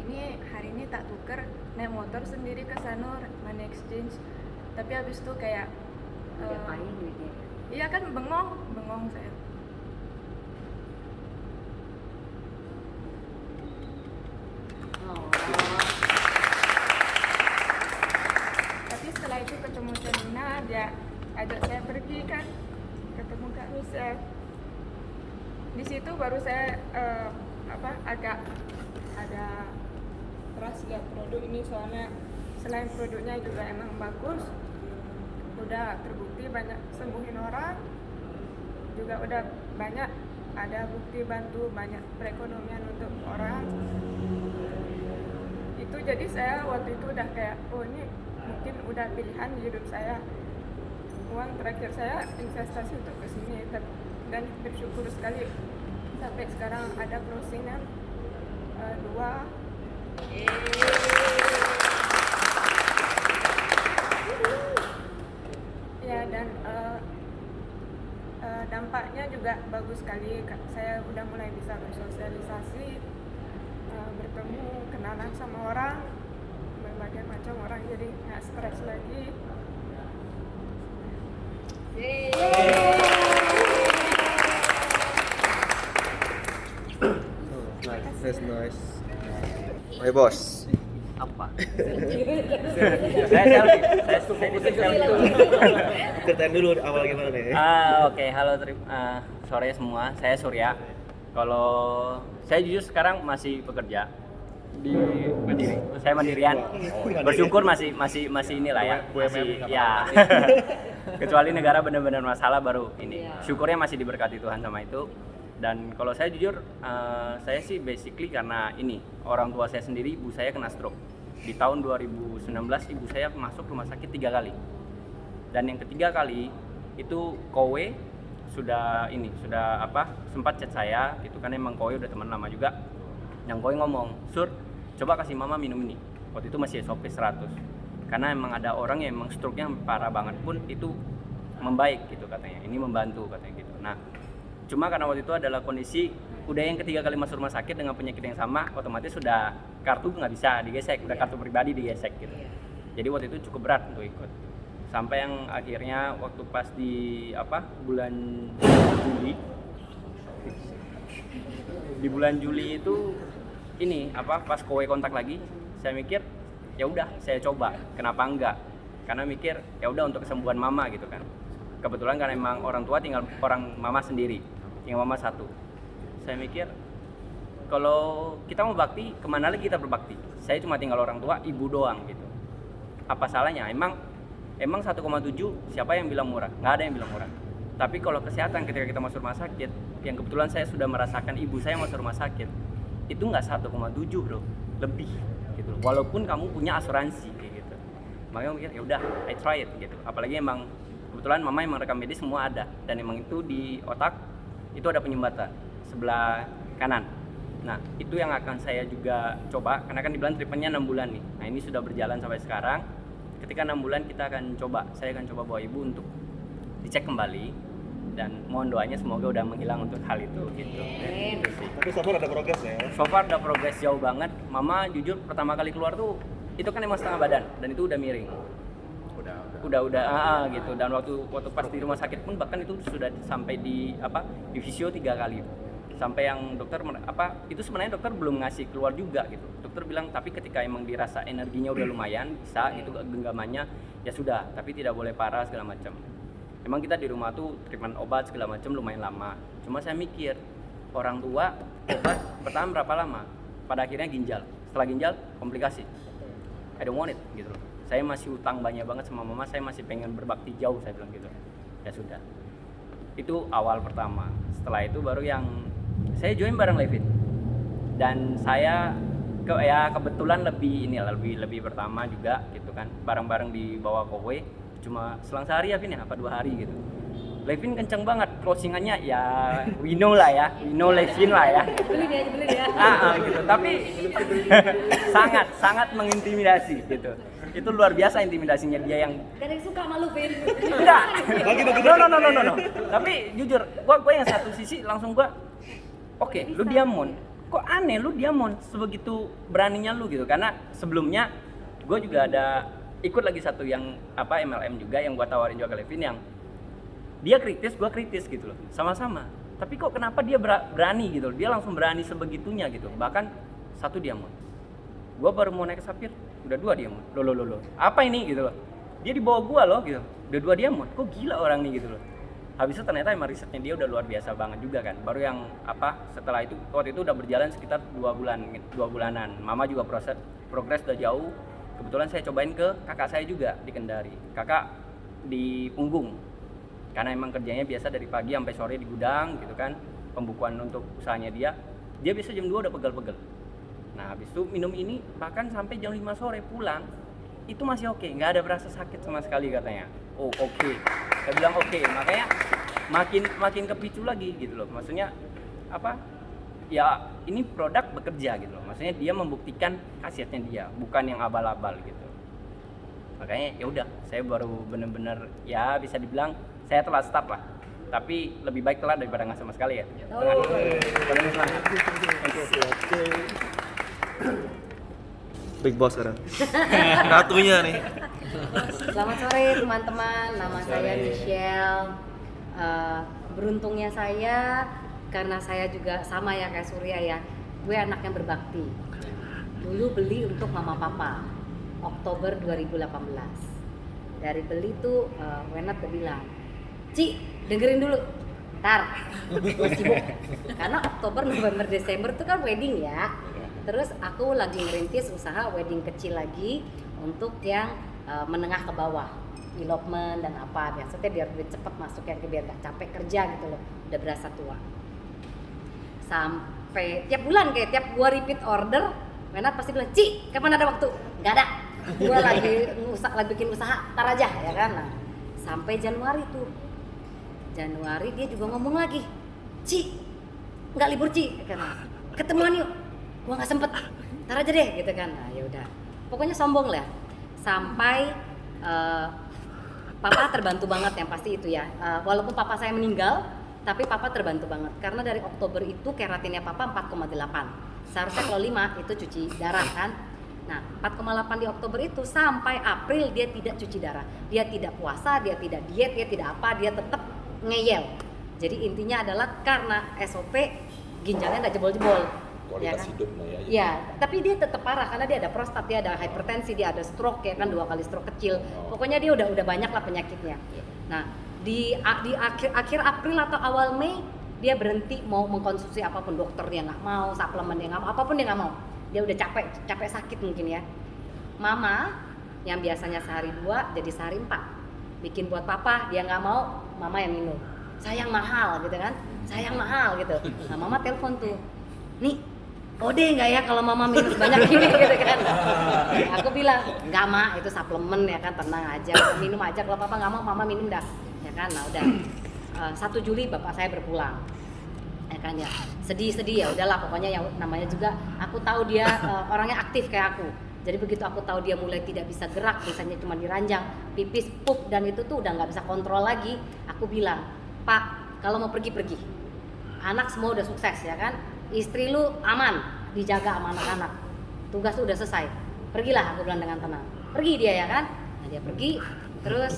ini hari ini tak tuker, naik motor sendiri ke sana money exchange. Tapi habis itu kayak Diapain duitnya? Iya kan bengong saya. Tapi setelah itu ketemu Selina, dia ajak saya pergi kan, ketemu Kak Michelle. Di situ baru saya agak ada trust lihat produk ini, soalnya selain produknya juga emang bagus, udah terbukti banyak sembuhin orang, juga udah banyak ada bukti bantu banyak perekonomian untuk orang. Itu jadi saya waktu itu udah kayak, oh ini mungkin udah pilihan di hidup saya. Uang terakhir saya investasi untuk kesini, dan bersyukur sekali sampai sekarang ada closingan 2. Ya, dan dampaknya juga bagus sekali. Saya udah mulai bisa bersosialisasi, bertemu, kenalan sama orang, berbagai macam orang, jadi nggak stres lagi. Nice. Oke bos. Apa? Saya ceritain dulu awal gimana nih. Oke, halo sore semua. Saya Surya. Kalau saya jujur sekarang masih bekerja di saya mandirian. Bersyukur masih inilah ya. Masih ya. Kecuali negara benar-benar masalah baru ini. Syukurnya masih diberkati Tuhan sama itu. Dan kalau saya jujur, saya sih basically karena ini orang tua saya sendiri, ibu saya kena stroke. Di tahun 2019 ibu saya masuk rumah sakit 3 kali. Dan yang ketiga kali itu Kowe sudah sempat chat saya, itu kan emang Kowe udah teman lama juga. Yang Kowe ngomong, "Sur, coba kasih mama minum ini." Waktu itu masih SOP 100. Karena emang ada orang yang emang stroke-nya parah banget pun itu membaik gitu katanya. Ini membantu katanya gitu. Nah, cuma karena waktu itu adalah kondisi udah yang ketiga kali masuk rumah sakit dengan penyakit yang sama, otomatis sudah kartu nggak bisa digesek, udah kartu pribadi digesek gitu. Jadi waktu itu cukup berat untuk ikut. Sampai yang akhirnya waktu pas di bulan Juli, di bulan Juli itu ini pas Kowe kontak lagi, saya mikir ya udah saya coba, kenapa enggak? Karena mikir ya udah untuk kesembuhan mama gitu kan. Kebetulan karena emang orang tua tinggal orang mama sendiri, tinggal mama satu. Saya mikir kalau kita mau bakti, kemana lagi kita berbakti? Saya cuma tinggal orang tua, ibu doang gitu. Apa salahnya? Emang 1,7 siapa yang bilang murah? Nggak ada yang bilang murah. Tapi kalau kesehatan ketika kita masuk rumah sakit, yang kebetulan saya sudah merasakan ibu saya masuk rumah sakit, itu nggak 1,7 bro, lebih gitu. Walaupun kamu punya asuransi kayak gitu. Makanya mikir ya udah I try it gitu. Apalagi emang kebetulan mama emang rekam medis semua ada, dan emang itu di otak itu ada penyumbatan sebelah kanan. Nah itu yang akan saya juga coba, karena kan dibilang treatmentnya 6 bulan nih. Nah ini sudah berjalan sampai sekarang. Ketika 6 bulan saya akan coba bawa ibu untuk dicek kembali, dan mohon doanya semoga udah menghilang untuk hal itu gitu. Gitu sih. Tapi so far ada progres ya? So far ada progres jauh banget. Mama jujur pertama kali keluar tuh itu kan emang setengah badan, dan itu udah miring. Udah gitu. Dan waktu pas di rumah sakit pun bahkan itu sudah sampai di visio 3 kali. Sampai yang dokter itu sebenarnya dokter belum ngasih keluar juga gitu. Dokter bilang tapi ketika emang dirasa energinya udah lumayan bisa gitu, genggamannya ya sudah, tapi tidak boleh parah segala macam. Emang kita di rumah tuh treatment obat segala macam lumayan lama. Cuma saya mikir orang tua obat bertahan berapa lama? Pada akhirnya ginjal. Setelah ginjal komplikasi. I don't want it gitu loh. Saya masih utang banyak banget sama mama, saya masih pengen berbakti jauh, saya bilang gitu. Ya sudah. Itu awal pertama. Setelah itu baru yang saya join bareng Levin. Dan saya kebetulan lebih pertama juga gitu kan. Bareng-bareng dibawa Kowe. Cuma selang sehari ya Vin ya, 2 hari gitu. Levin kenceng banget, closingannya ya we know Levin lah ya. Beli dia. Gitu. Tapi sangat mengintimidasi gitu. Itu luar biasa intimidasinya dia yang Gak ada yang suka sama lu, Vin. enggak. No. Tapi jujur, gua yang satu sisi langsung oke, lu diamon. Kok aneh lu diamon sebegitu beraninya lu gitu. Karena sebelumnya gua juga ada ikut lagi satu yang MLM juga yang gua tawarin juga ke Levin, yang dia kritis, gua kritis gitu loh. Sama-sama. Tapi kok kenapa dia berani gitu loh. Dia langsung berani sebegitunya gitu. Bahkan satu diamon. Gua baru mau naik ke Sapir, udah 2 diamond. Loh. Apa ini gitu loh. Dia di bawah gua loh gitu. Udah 2 diamond. Kok gila orang nih gitu loh. Habis itu ternyata emang risetnya dia udah luar biasa banget juga kan. Baru yang setelah itu waktu itu udah berjalan sekitar 2 bulanan. Mama juga progres udah jauh. Kebetulan saya cobain ke kakak saya juga di Kendari. Kakak di punggung. Karena emang kerjanya biasa dari pagi sampai sore di gudang gitu kan. Pembukuan untuk usahanya dia biasa jam 2 udah pegel-pegel. Nah habis itu minum ini bahkan sampai jam 5 sore pulang itu masih oke, nggak ada berasa sakit sama sekali katanya. Oh oke. Saya bilang oke. Makanya makin kepicu lagi gitu loh. Maksudnya ya ini produk bekerja gitu loh. Maksudnya dia membuktikan khasiatnya dia, bukan yang abal-abal gitu. Makanya ya udah, saya baru bener-bener ya bisa dibilang saya telat start lah. Tapi lebih baik telat daripada nggak sama sekali ya. Big boss sekarang. Ratunya nih. Selamat sore teman-teman, nama saya Michelle. Beruntungnya saya, karena saya juga sama ya kayak Surya ya, gue anak yang berbakti. Dulu beli untuk mama papa, Oktober 2018. Dari beli tuh, Wenat udah bilang, Ci, dengerin dulu, ntar, gue sibuk. Karena Oktober, November, Desember tuh kan wedding ya. Terus aku lagi ngerintis usaha wedding kecil lagi untuk yang menengah ke bawah, elopement dan apa, biasanya biar duit cepet masuk ya, biar gak capek kerja gitu loh, udah berasa tua. Sampai tiap bulan kayak tiap gua repeat order, Wenat pasti bilang, Ci, kapan ada waktu? Gak ada, gua lagi bikin usaha, tar aja ya kan. Nah, sampai Januari dia juga ngomong lagi, Ci, nggak libur Ci, karena ketemuan yuk. Gua nggak sempet, ntar aja deh gitu kan. Nah ya udah, pokoknya sombong lah. Sampai papa terbantu banget yang pasti itu ya. Walaupun papa saya meninggal, tapi papa terbantu banget karena dari Oktober itu keratinnya papa 4,8. Seharusnya kalau 5 itu cuci darah kan. Nah 4,8 di Oktober itu sampai April dia tidak cuci darah. Dia tidak puasa, dia tidak diet, dia tidak apa, dia tetap ngeyel. Jadi intinya adalah karena SOP ginjalnya nggak jebol-jebol. Kualitas ya kan? hidup lah ya. Iya, tapi dia tetap parah karena dia ada prostat, dia ada hipertensi, dia ada stroke ya kan, 2 kali stroke kecil. Pokoknya dia udah banyak lah penyakitnya. Nah, di akhir April atau awal Mei dia berhenti mau mengkonsumsi apapun, dokter dia nggak mau, suplemen dia nggak mau, apapun dia nggak mau. Dia udah capek sakit mungkin ya. Mama yang biasanya sehari 2 jadi sehari 4. Bikin buat papa, dia nggak mau, mama yang minum. Sayang mahal gitu kan, sayang mahal gitu. Nah mama telepon tuh, nih Ode nggak ya kalau mama minum banyak ini gitu kan. Aku bilang nggak mak, itu suplemen ya kan, tenang aja, minum aja, kalau papa nggak mau mama minum dah ya kan. Nah udah 1 Juli bapak saya berpulang ya kan, ya sedih ya udahlah, pokoknya yang namanya juga aku tahu dia orangnya aktif kayak aku. Jadi begitu aku tahu dia mulai tidak bisa gerak, misalnya cuma diranjang, pipis, pup, dan itu tuh udah nggak bisa kontrol lagi, aku bilang, Pak, kalau mau pergi, anak semua udah sukses ya kan, istri lu aman, dijaga sama anak-anak, tugas udah selesai, pergilah, aku bilang dengan tenang, pergi dia ya kan. Nah dia pergi, terus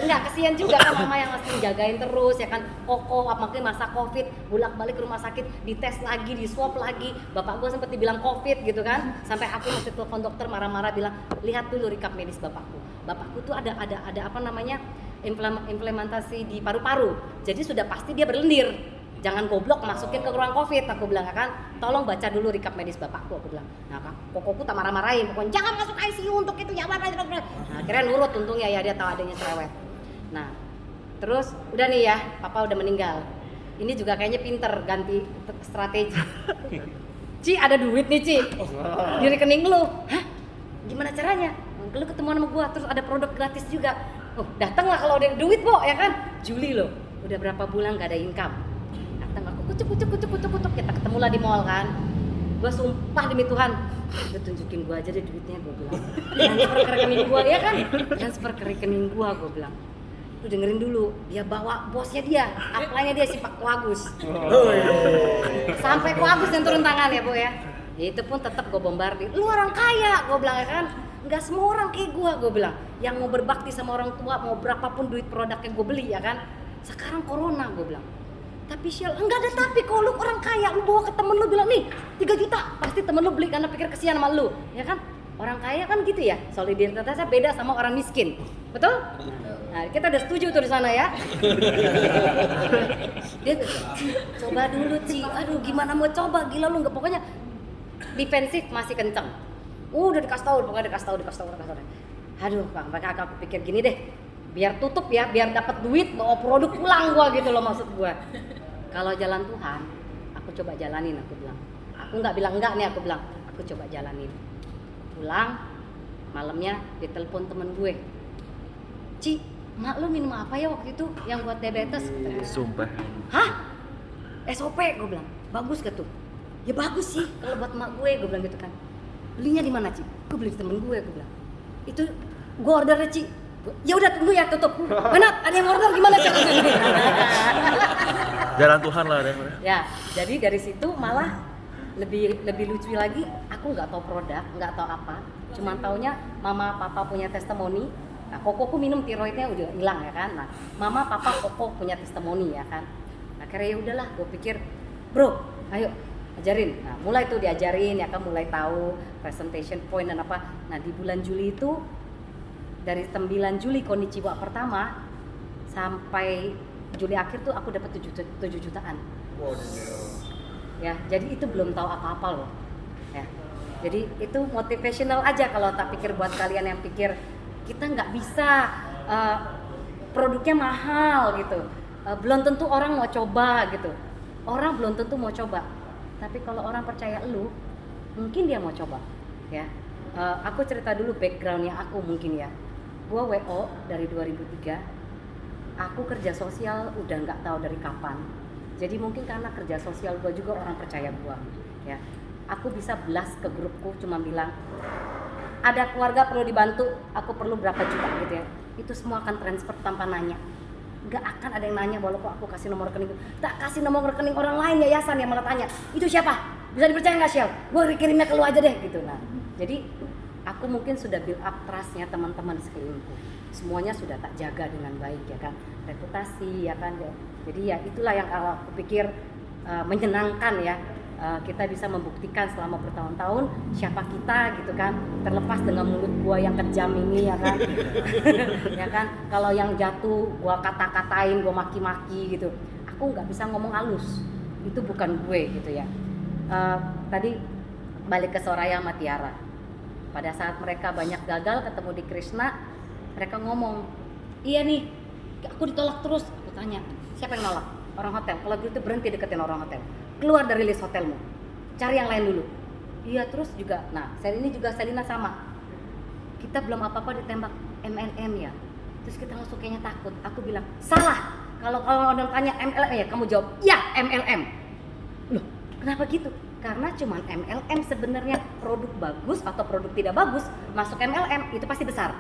enggak, kesian juga kan mama yang mesti jagain terus ya kan, kokoh, apalagi masa covid, bolak-balik ke rumah sakit, dites lagi, di swab lagi, bapak gue sempet dibilang covid gitu kan, sampai aku mesti telepon dokter marah-marah bilang, lihat dulu rekap medis bapakku tuh ada apa namanya, implementasi di paru-paru, jadi sudah pasti dia berlendir. Jangan goblok masukin ke ruang covid, aku bilang kan, tolong baca dulu rekap medis bapakku, aku bilang. Nah kokoku tak marah-marahin, pokoknya jangan masuk ICU untuk itu ya. Nah akhirnya nurut untungnya ya, dia tahu adanya cerewet. Nah terus udah nih ya, papa udah meninggal. Ini juga kayaknya pinter ganti strategi. Ci ada duit nih Ci, di rekening lu. Hah? Gimana caranya? Lu ketemuan sama gua, terus ada produk gratis juga. Oh datanglah kalau ada duit Bo ya kan. Juli loh, udah berapa bulan gak ada income. Aku kucuk, kita ketemulah di mall kan. Gue sumpah demi Tuhan, lu tunjukin gue aja deh duitnya, gue bilang. Transfer ke rekening gue ya kan, transfer ke rekening gue bilang. Lu dengerin dulu, dia bawa bosnya dia, apply-nya dia si Pak Agus. Sampai Pak Agus yang turun tangan ya Bu ya. Itu pun tetap gue bombardir. Lu orang kaya, gue bilang ya kan. Nggak semua orang kayak gue bilang. Yang mau berbakti sama orang tua, mau berapapun duit produk yang gue beli ya kan. Sekarang corona, gue bilang. Tapi Shell, enggak ada tapi, kalau lu orang kaya, lu bawa ke temen lu bilang nih 3 juta, pasti temen lu beli karena pikir kesian sama lu, ya kan? Orang kaya kan gitu ya, solidaritasnya beda sama orang miskin, betul? Nah kita udah setuju tuh di sana ya. Dia coba dulu Ci, aduh gimana mau coba, gila lu nggak, pokoknya defensif masih kenceng. Udah dikasih tahu, pokoknya dikasih tahu. Aduh Bang, maka aku pikir gini deh, biar tutup ya, biar dapat duit bawa produk pulang gua gitu loh maksud gua. Kalau jalan Tuhan, aku coba jalanin, aku bilang. Aku nggak bilang enggak nih, aku bilang, aku coba jalanin. Pulang, malamnya ditelepon temen gue. Ci, mak lu minum apa ya waktu itu yang buat diabetes? Sumpah. Hah? SOP, gue bilang. Bagus gak tuh? Ya bagus sih kalau buat mak gue bilang gitu kan. Belinya di mana Ci? Gue beli di temen gue bilang. Itu gue order Ci. Ya udah tunggu ya, tutup. Benat, ada yang order gimana Ci? Jalan Tuhan lah deh. Ya, jadi dari situ malah lebih lucu lagi, aku nggak tahu produk, nggak tahu apa, cuman taunya mama papa punya testimoni. Nah, kokoku minum tiroidnya udah hilang ya kan. Nah, mama papa koko punya testimoni ya kan. Akhirnya ya udahlah, gue pikir, bro, ayo ajarin. Nah, mulai tuh diajarin ya kan, mulai tahu presentation point dan apa. Nah, di bulan Juli itu dari 9 Juli Konnichiwa pertama sampai Juli akhir tuh aku dapat 7 jutaan. Ya, jadi itu belum tahu apa-apa loh. Ya. Jadi itu motivational aja kalau tak pikir buat kalian yang pikir kita nggak bisa, produknya mahal gitu. Belum tentu orang mau coba gitu. Orang belum tentu mau coba. Tapi kalau orang percaya lu, mungkin dia mau coba. Ya. Aku cerita dulu backgroundnya aku mungkin ya. Gua WO dari 2003. Aku kerja sosial udah nggak tahu dari kapan. Jadi mungkin karena kerja sosial gue juga orang percaya gue, ya. Aku bisa blast ke grupku cuma bilang, ada keluarga perlu dibantu, aku perlu berapa juta gitu ya. Itu semua akan transfer tanpa nanya. Nggak akan ada yang nanya walaupun aku kasih nomor rekening. Tak kasih nomor rekening orang lain yayasan yang malah tanya, itu siapa? Bisa dipercaya nggak Shell? Gue kirimnya ke lu aja deh gitu. Nah, jadi aku mungkin sudah build up trustnya teman-teman sekelilingku. Semuanya sudah tak jaga dengan baik ya kan, reputasi ya kan. Jadi ya itulah yang kalau aku pikir menyenangkan ya, kita bisa membuktikan selama bertahun-tahun siapa kita gitu kan, terlepas dengan mulut gua yang kejam ini ya kan. Ya kan, kalau yang jatuh gua kata-katain, gua maki-maki gitu, aku nggak bisa ngomong halus, itu bukan gue gitu ya. Tadi balik ke Soraya sama Tiara, pada saat mereka banyak gagal ketemu di Krishna, mereka ngomong, iya nih, aku ditolak terus. Aku tanya, siapa yang nolak? Orang hotel. Kalau gitu berhenti deketin orang hotel. keluar dari list hotelmu, cari yang lain dulu. Iya, terus juga, nah ini juga Selina sama, kita belum apa-apa ditembak MLM ya, terus kita langsung kayaknya takut. Aku bilang salah, kalau orang tanya MLM ya kamu jawab ya MLM. Loh, kenapa gitu? Karena cuman MLM sebenarnya, produk bagus atau produk tidak bagus masuk MLM itu pasti besar.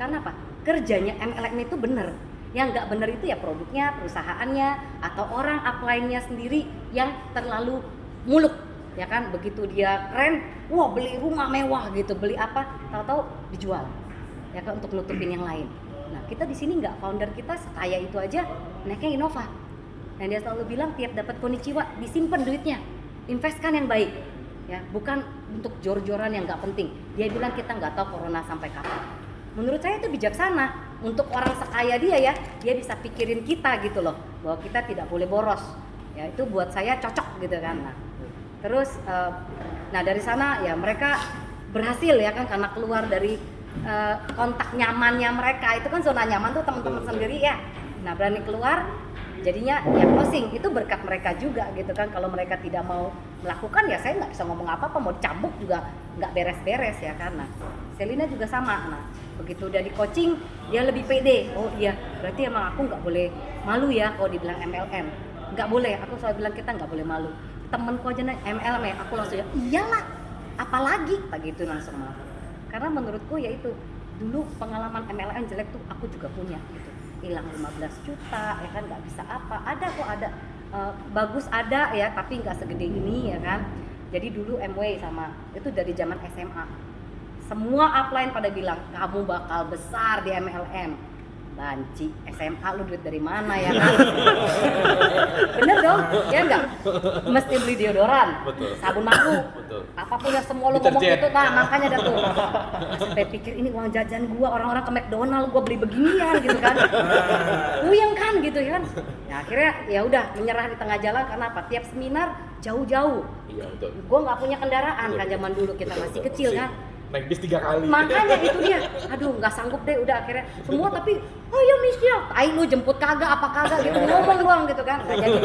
Karena apa? Kerjanya MLM itu bener. Yang nggak bener itu ya produknya, perusahaannya, atau orang upline-nya sendiri yang terlalu muluk, ya kan? Begitu dia keren, wah beli rumah mewah gitu, beli apa, tahu-tahu dijual, ya kan, untuk nutupin yang lain. Nah kita di sini nggak, founder kita sekaya itu aja naiknya Innova. Dan dia selalu bilang tiap dapat konnichiwa disimpan duitnya, investkan yang baik, ya bukan untuk jor-joran yang nggak penting. Dia bilang kita nggak tahu corona sampai kapan. Menurut saya itu bijaksana. Untuk orang sekaya dia ya, dia bisa pikirin kita gitu loh, bahwa kita tidak boleh boros. Ya itu buat saya cocok gitu kan. Nah, terus, nah dari sana ya mereka berhasil ya kan, karena keluar dari kontak nyamannya mereka. Itu kan zona nyaman tuh teman-teman sendiri ya. Nah berani keluar, jadinya ya closing. Itu berkat mereka juga gitu kan. Kalau mereka tidak mau melakukan ya saya nggak bisa ngomong apa-apa, mau dicambuk juga nggak beres-beres ya kan. Nah Selina juga sama. Nah begitu udah di coaching dia lebih pede. Oh iya, berarti emang aku nggak boleh malu ya kalau dibilang MLM. Nggak boleh, aku selalu bilang kita nggak boleh malu. Temenku aja nanya MLM ya, aku langsung ya iyalah, apalagi begitu langsung malu. Karena menurutku ya itu dulu pengalaman MLM jelek tuh aku juga punya gitu. Hilang 15 juta ya kan, nggak bisa apa, ada kok ada bagus ada ya, tapi nggak segede ini ya kan. Jadi dulu MW sama itu dari zaman SMA. Semua upline pada bilang kamu bakal besar di MLM. Banci, SMA lu duit dari mana ya kan? Bener dong, ya enggak? Mesti beli deodoran, betul. Sabun maku, betul. Apapun yang semua lu ngomong itu, nah makanya ada tuh. Saya pikir ini uang jajan gua, orang-orang ke McDonald gua beli beginian gitu kan. Puyeng kan gitu ya kan. Nah, akhirnya ya udah menyerah di tengah jalan karena apa? Tiap seminar jauh-jauh. Iya, betul. Gua nggak punya kendaraan kan zaman dulu kita masih kecil kan. Naik bis 3 kali. Makanya itu dia, aduh nggak sanggup deh udah akhirnya semua tapi oh ya Michelle, tai lu jemput kagak apa kagak gitu ngomong doang gitu kan, nggak jadi,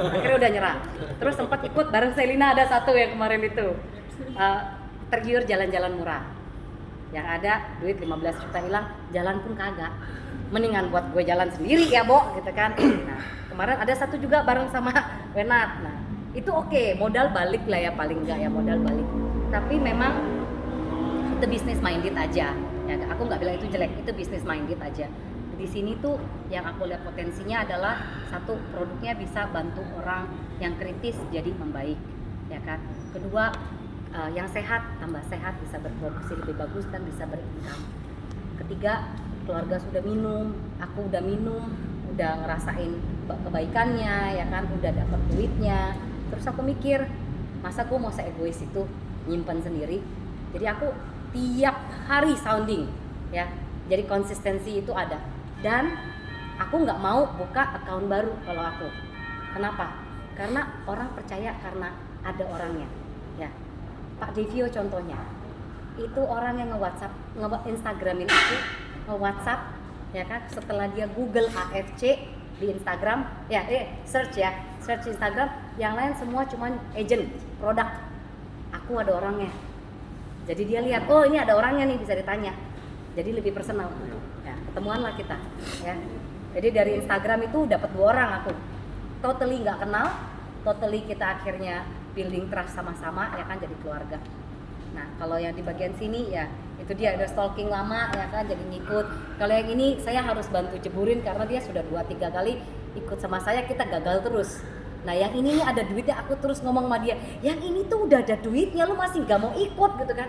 akhirnya udah nyerah. Terus sempat ikut bareng Selina ada satu yang kemarin itu tergiur jalan-jalan murah, yang ada duit 15 juta hilang, jalan pun kagak, mendingan buat gue jalan sendiri ya Bo gitu kan. Nah kemarin ada satu juga bareng sama Wenat, nah itu oke, modal balik lah ya paling nggak ya modal balik, tapi memang itu business minded aja ya, aku nggak bilang itu jelek, itu business minded aja. Di sini tuh yang aku lihat potensinya adalah satu, produknya bisa bantu orang yang kritis jadi membaik ya kan. Kedua, yang sehat tambah sehat, bisa berproduksi lebih bagus dan bisa berincome. Ketiga, keluarga sudah minum, aku udah minum, udah ngerasain kebaikannya ya kan, udah dapat duitnya. Terus aku mikir, masa aku mau se-egois itu nyimpan sendiri. Jadi aku tiap hari sounding ya, jadi konsistensi itu ada. Dan aku nggak mau buka account baru kalau aku. Kenapa? Karena orang percaya karena ada orangnya ya. Pak Devio contohnya, itu orang yang nge-WhatsApp, nge-Instagramin aku, nge-WhatsApp ya kan, setelah dia Google AFC di Instagram ya, search Instagram, yang lain semua cuman agent produk, aku ada orangnya. Jadi dia lihat, oh ini ada orangnya nih, bisa ditanya. Jadi lebih personal. Ya, ketemuan lah kita. Ya. Jadi dari Instagram itu dapat 2 orang aku. Totally nggak kenal, totally kita akhirnya building trust sama-sama, ya kan, jadi keluarga. Nah kalau yang di bagian sini ya, itu dia ada stalking lama, ya kan, jadi ngikut. Kalau yang ini saya harus bantu jeburin karena dia sudah 2-3 kali ikut sama saya, kita gagal terus. Nah yang ini nih ada duitnya, aku terus ngomong sama dia, yang ini tuh udah ada duitnya, lu masih nggak mau ikut gitu kan.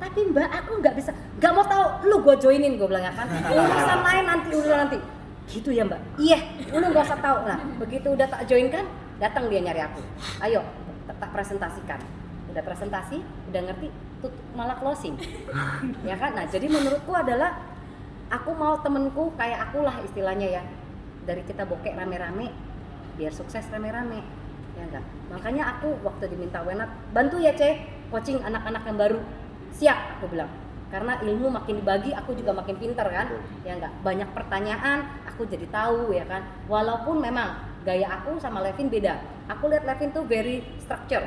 Tapi mbak aku nggak bisa, nggak mau tahu, lu gue joinin, gue bilang ya kan, urusan lain nanti gitu ya mbak. Iya, lu nggak usah tahu. Nah begitu udah tak join kan, datang dia nyari aku, ayo tak presentasikan. Udah presentasi, udah ngerti, tutup malah closing ya kan. Nah jadi menurutku adalah aku mau temenku kayak aku lah istilahnya ya, dari kita bokek rame-rame biar sukses rame-rame ya enggak. Makanya aku waktu diminta Wenat bantu ya coaching anak-anak yang baru, siap aku bilang, karena ilmu makin dibagi aku juga makin pinter kan ya enggak. Banyak pertanyaan aku jadi tahu ya kan, walaupun memang gaya aku sama Levin beda. Aku lihat Levin tuh very structure.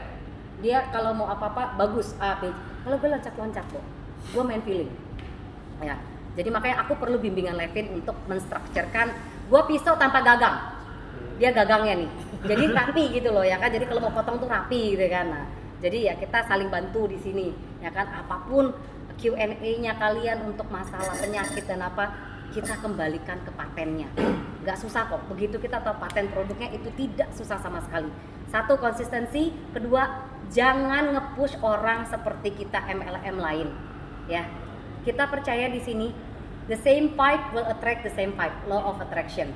Dia kalau mau apa-apa bagus A, B. Kalau gue loncat-loncat kok, gue main feeling. Ya, jadi makanya aku perlu bimbingan Levin untuk menstrukturkan. Gue pisau tanpa gagang, dia gagangnya nih. Jadi rapi gitu loh ya kan. Jadi kalau mau potong tuh rapi gitu kan. Nah, jadi ya kita saling bantu di sini ya kan. Apapun Q&A-nya kalian untuk masalah penyakit dan apa, kita kembalikan ke patennya. Gak susah kok. Begitu kita tahu paten produknya itu tidak susah sama sekali. Satu, konsistensi. Kedua, jangan nge-push orang seperti kita MLM lain. Ya, kita percaya di sini, the same vibe will attract the same vibe, law of attraction.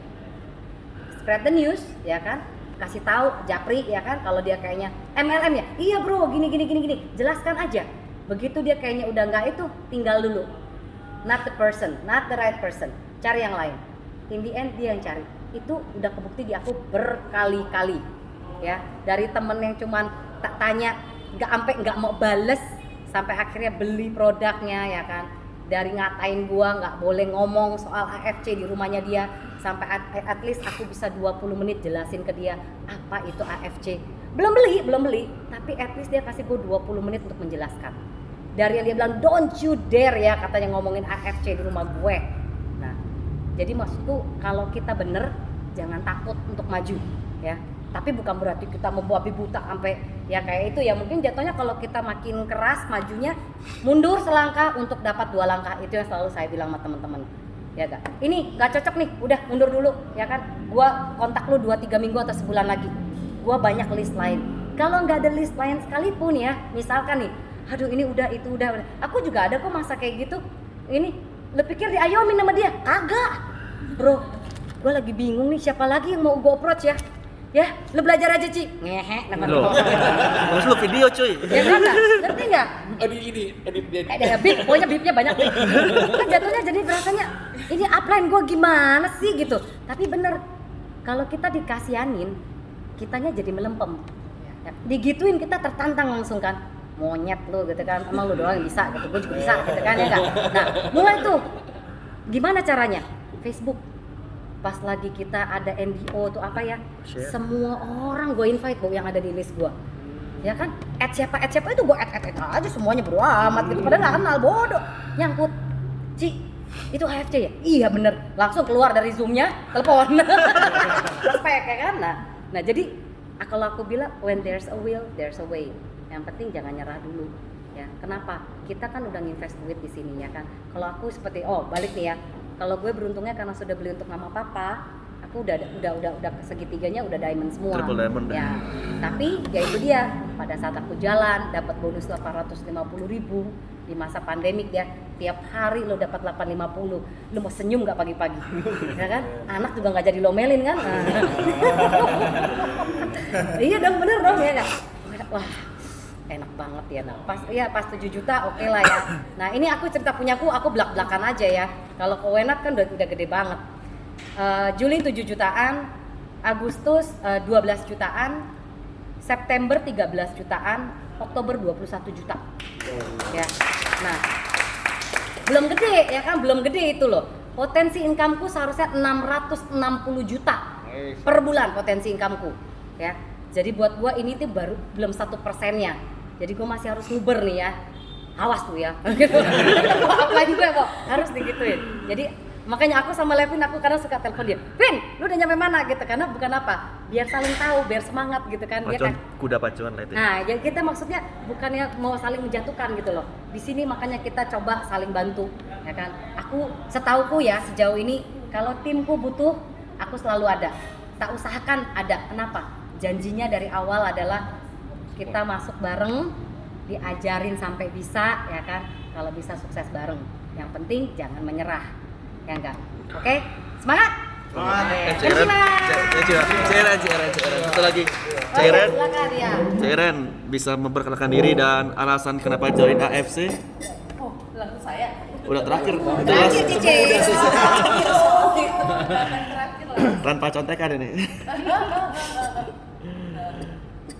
Spread the news, ya kan? Kasih tahu Japri, ya kan? Kalau dia kayaknya MLM ya, iya bro, gini. Jelaskan aja. Begitu dia kayaknya udah nggak itu, tinggal dulu. Not the person, not the right person. Cari yang lain. In the end dia yang cari. Itu udah kebukti di aku berkali-kali. Ya, dari temen yang cuman tak tanya, nggak mau bales, sampai akhirnya beli produknya ya kan. Dari ngatain gua nggak boleh ngomong soal AFC di rumahnya dia, sampai at least aku bisa 20 menit jelasin ke dia apa itu AFC. Belum beli, tapi at least dia kasih gua 20 menit untuk menjelaskan. Dari yang dia bilang don't you dare ya katanya ngomongin AFC di rumah gue. Nah, jadi maksudku kalau kita bener jangan takut untuk maju ya. Tapi bukan berarti kita membabi buta sampai ya kayak itu ya. Mungkin jatuhnya kalau kita makin keras majunya, mundur selangkah untuk dapat 2 langkah. Itu yang selalu saya bilang sama teman-teman. Ya gak? Ini gak cocok nih, udah mundur dulu ya kan. Gua kontak lu 2-3 minggu atau sebulan lagi. Gua banyak list lain. Kalau nggak ada list lain sekalipun ya, misalkan nih, aduh ini udah itu udah. Aku juga ada kok masa kayak gitu. Ini, lu pikir diayomin sama dia? Kagak. Bro, gua lagi bingung nih siapa lagi yang mau gua approach ya. Ya, lu belajar aja Ci. Ngehe namanya. Maksud lu video cuy. Ya kan, ngerti nggak? Edit pokoknya bipnya banyak. Kan jatuhnya jadi rasanya ini upline gue gimana sih gitu. Tapi bener, kalau kita dikasihanin, kitanya jadi melempem. Ya, digituin kita tertantang langsung kan. Monyet lu gitu kan, emang lu doang yang bisa gitu, gue juga bisa gitu kan ya enggak. Nah, mulai tuh. Gimana caranya? Facebook. Pas lagi kita ada MBO tuh apa ya, semua orang gue invite yang ada di list gue, ya kan, add siapa itu gue add aja semuanya bro amat gitu, padahal nggak kenal, bodoh, nyangkut, Ci, itu AFC ya? Iya bener, langsung keluar dari zoomnya, telepon, respect ya kan, nah jadi kalau aku bilang when there's a will, there's a way, yang penting jangan nyerah dulu. Ya, kenapa? Kita kan udah nginvest duit di sini ya kan. Kalau aku seperti balik nih ya. Kalau gue beruntungnya karena sudah beli untuk mama papa, aku udah segitiganya udah diamond semua. Triple diamond. Ya. Tapi ya itu dia. Pada saat aku jalan dapat bonus 850.000 di masa pandemik ya. Tiap hari lo dapat 850. Lo mau senyum nggak pagi-pagi? Ya kan? Anak juga nggak jadi lomelin kan? Iya dong, bener dong ya kan? Wah, enak banget ya. Nah, pas 7 juta oke lah ya. Nah, ini aku cerita punyaku, aku belak-belakan aja ya. Kalau Kowenat kan udah gede banget. Juli 7 jutaan, Agustus 12 jutaan, September 13 jutaan, Oktober 21 juta. Ya. Nah, belum gede ya kan, belum gede itu loh. Potensi incomeku seharusnya 660 juta per bulan potensi incomeku. Ya. Jadi buat gua ini tuh baru belum 1%-nya. Jadi gue masih harus nguber nih ya, awas tuh ya, gitu. Upline gue kok harus digituin. Jadi makanya aku sama Levin, aku kadang suka telepon dia, Vin, lu udah nyampe mana gitu, karena bukan apa, biar saling tahu, biar semangat gitu kan. Dia kan kuda pacuan lah itu. Nah, jadi kita maksudnya bukannya mau saling menjatuhkan gitu loh. Di sini makanya kita coba saling bantu, ya kan. Aku setauku ya sejauh ini, kalau timku butuh, aku selalu ada. Tak usahakan ada. Kenapa? Janjinya dari awal adalah kita masuk bareng, diajarin sampai bisa ya kan, kalau bisa sukses bareng. Yang penting jangan menyerah, ya enggak? Oke, semangat! Cairan. Satu lagi. Cairan bisa memperkenalkan diri dan alasan kenapa join AFC. Oh, langsung saya. Udah terakhir. Terakhir Cici. Tanpa contekan ini.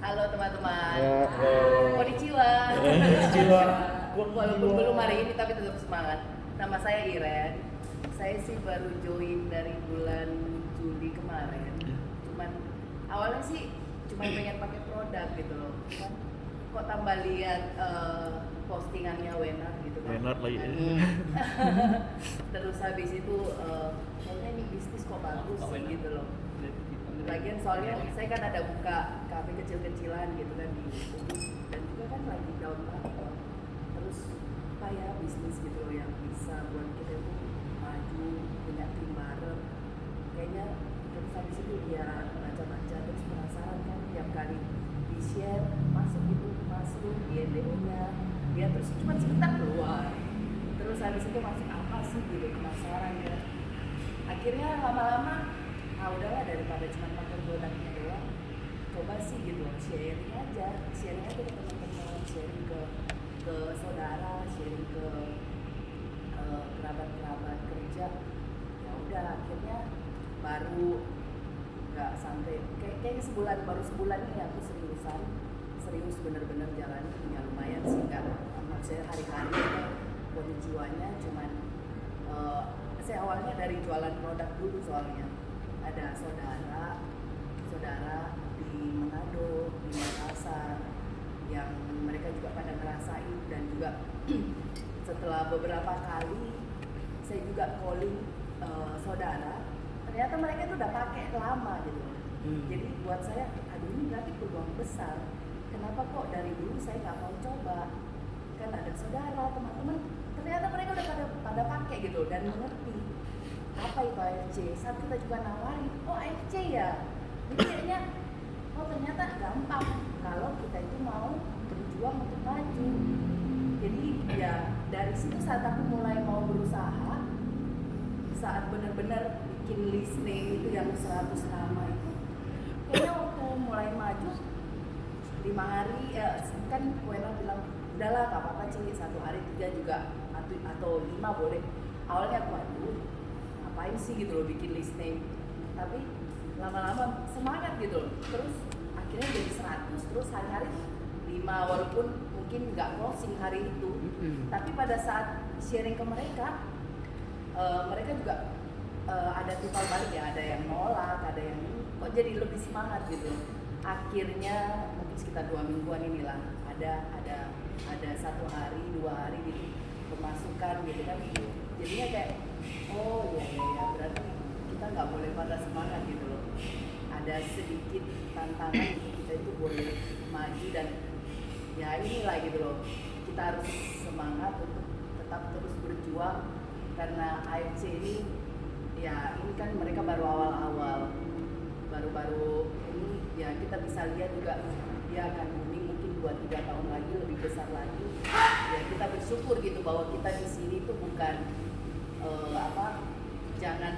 Halo teman-teman. Konnichiwa. Walaupun belum hari ini tapi tetap semangat. Nama saya Iren. Saya sih baru join dari bulan Juli kemarin. Cuman orang sih cuma pengen pakai produk gitu loh kan, kok tambah lihat postingannya Wenar gitu kan. Wenar lagi. Terus habis itu kayaknya ini bisnis kok bagus sih gitu loh. Lagian soalnya saya kan ada buka kafe kecil-kecilan gitu kan di Ubud, dan juga kan lagi down banget. Terus apa ya bisnis gitu loh yang bisa buat kita tuh maju, punya tim bareng. Kayaknya terus habis itu dia baca-baca terus penasaran kan, tiap kali di share masuk di NDO-nya dia terus cuma sebentar keluar. Terus habis itu masuk apa sih gitu, penasaran ya. Akhirnya lama-lama udahlah daripada cuma pakai produknya doang, coba sih gitu sharing aja ke teman-teman, sharing ke saudara, sharing ke kerabat-kerabat kerja. Ya udah akhirnya baru nggak sampai kayaknya baru sebulan ini aku serius bener-bener jalan, ya lumayan sih, nggak maksudnya hari-hari penjualannya cuman saya awalnya dari jualan produk dulu, soalnya ada saudara di Manado, di Makassar yang mereka juga pada ngerasain, dan juga setelah beberapa kali saya juga calling saudara, ternyata mereka itu udah pakai lama gitu. Jadi buat saya, aduh ini berarti peluang besar. Kenapa kok dari dulu saya nggak mau coba? Kan ada saudara, teman-teman, ternyata mereka udah pada pakai gitu dan mengerti apa itu AFC. Saat kita juga nawarin, oh AFC ya, jadi kayaknya oh ternyata gampang kalau kita itu mau berjuang untuk maju. Jadi ya dari situ saat aku mulai mau berusaha, saat benar-benar bikin list name itu yang 100 nama itu, kayaknya waktu mulai maju 5 hari ya kan Wenar bilang udahlah gak apa-apa Ci, 1 hari 3 juga atau 5 boleh. Awalnya aku aduh ngapain sih gitu loh bikin list name, tapi lama-lama semangat gitu loh. Terus akhirnya jadi 100, terus hari-hari 5, walaupun mungkin nggak closing hari itu, tapi pada saat sharing ke mereka, mereka juga ada timbal balik ya, ada yang nolak, ada yang kok jadi lebih semangat gitu. Akhirnya mungkin sekitar 2 mingguan inilah ada 1 hari 2 hari gitu pemasukan gitu kan, jadinya kayak oh ya berarti kita nggak boleh pada semangat gitu loh, ada sedikit tantangan kita itu boleh maju, dan ya inilah gitu loh, kita harus semangat untuk tetap terus berjuang, karena AFC ini ya ini kan mereka baru awal-awal, baru ini ya kita bisa lihat juga dia akan booming mungkin 2-3 tahun lagi lebih besar lagi. Ya kita bersyukur gitu bahwa kita di sini tuh bukan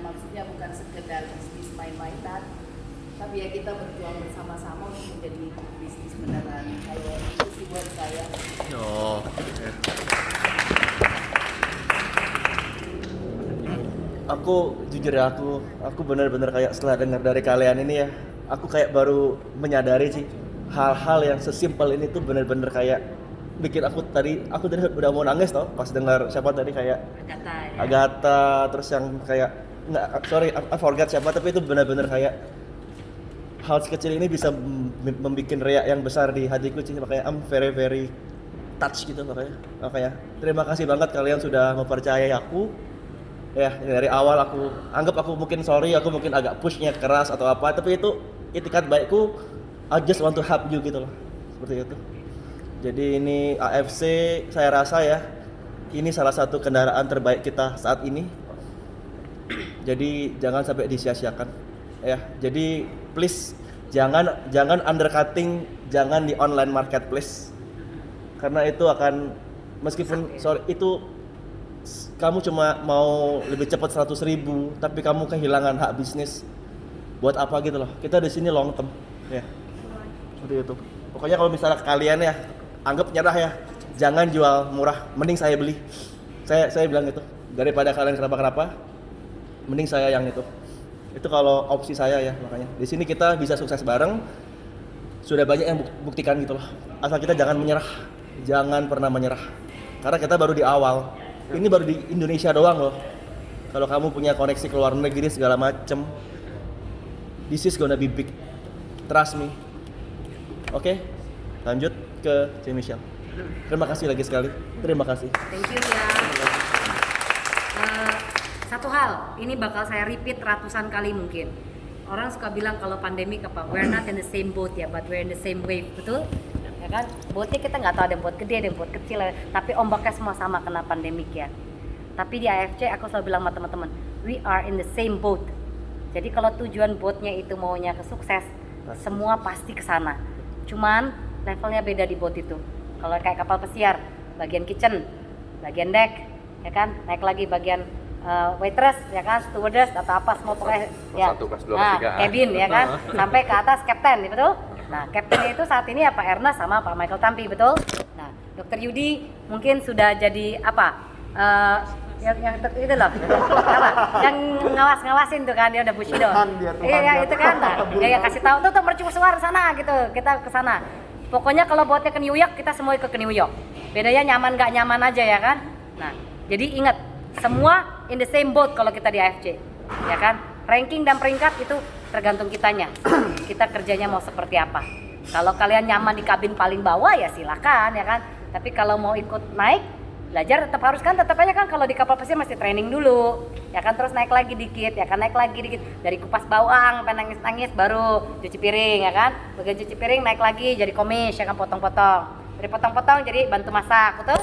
maksudnya bukan sekedar bisnis main-mainan, tapi ya kita berjuang bersama-sama untuk menjadi bisnis beneran. Kalau itu sih buat saya. Aku jujur ya, aku benar-benar kayak setelah dengar dari kalian ini ya, aku kayak baru menyadari sih hal-hal yang sesimpel ini tuh benar-benar kayak bikin aku tadi udah mau nangis tau pas dengar siapa tadi kayak Agatha, terus yang kayak I forgot siapa, tapi itu benar-benar kayak hal sekecil ini bisa membuat riak yang besar di hatiku sih, makanya I'm very touch gitu. Makanya terima kasih banget kalian sudah mempercayai aku ya. Dari awal aku anggap aku mungkin aku agak pushnya keras atau apa, tapi itu itikat baikku, I just want to help you gitu loh, seperti itu. Jadi ini AFC saya rasa ya, ini salah satu kendaraan terbaik kita saat ini. Jadi jangan sampai disia-siakan ya. Jadi please jangan undercutting, jangan di online marketplace, karena itu akan meskipun itu kamu cuma mau lebih cepat 100.000, tapi kamu kehilangan hak bisnis. Buat apa gitu loh? Kita di sini long term ya. Seperti itu. Pokoknya kalau misalnya kalian ya anggap nyerah ya, jangan jual murah, mending saya beli. Saya bilang itu, daripada kalian kenapa-kenapa, mending saya yang itu. Itu kalau opsi saya ya. Makanya di sini kita bisa sukses bareng. Sudah banyak yang buktikan gitu loh. Asal kita jangan menyerah, jangan pernah menyerah. Karena kita baru di awal. Ini baru di Indonesia doang loh. Kalau kamu punya koneksi ke luar negeri segala macem, this is gonna be big. trust me. Oke, lanjut ke C. Michelle. Terima kasih lagi sekali. Terima kasih. Thank you ya. Satu hal, ini bakal saya repeat ratusan kali mungkin. Orang suka bilang kalau pandemi apa, we're not in the same boat ya, but we're in the same wave, betul? Ya kan? Boatnya kita nggak tahu ada yang boat gede, ada yang boat kecil, tapi ombaknya semua sama kena pandemik ya. Tapi di AFC aku selalu bilang sama teman-teman, we are in the same boat. Jadi kalau tujuan boatnya itu maunya ke sukses, semua pasti ke sana. Cuman levelnya beda di boat itu. Kalau kayak kapal pesiar, bagian kitchen, bagian deck, ya kan, naik lagi bagian waitress, ya kan, stewardess atau apa semua pokoknya ya. Kelas 2, Nah, kelas 3. cabin ya kan, sampai ke atas kapten, betul? Nah, kaptennya itu saat ini ya Pak Erna sama Pak Michael Tampi, betul? Nah, Dr. Yudi mungkin sudah jadi apa? Yang itu loh, apa? Yang ngawasin tuh kan, dia udah Bushido. Iya, itu kan. Nah, dia kasih tahu tuh mercusuar sana gitu, kita ke sana. Pokoknya kalau buatnya ke New York, kita semua ikut ke New York. Bedanya nyaman nggak nyaman aja ya kan. Nah, jadi ingat, semua in the same boat kalau kita di AFC, ya kan. Ranking dan peringkat itu tergantung kitanya. Kita kerjanya mau seperti apa. Kalau kalian nyaman di kabin paling bawah ya silakan ya kan. Tapi kalau mau ikut naik, belajar tetap harus kan, tetap aja kan kalau di kapal pesiar masih training dulu, ya kan, terus naik lagi dikit, ya kan, naik lagi dikit dari kupas bawang, pengen nangis baru cuci piring, ya kan, bagian cuci piring naik lagi jadi komis, ya kan, potong-potong, dari potong-potong jadi bantu masak, betul?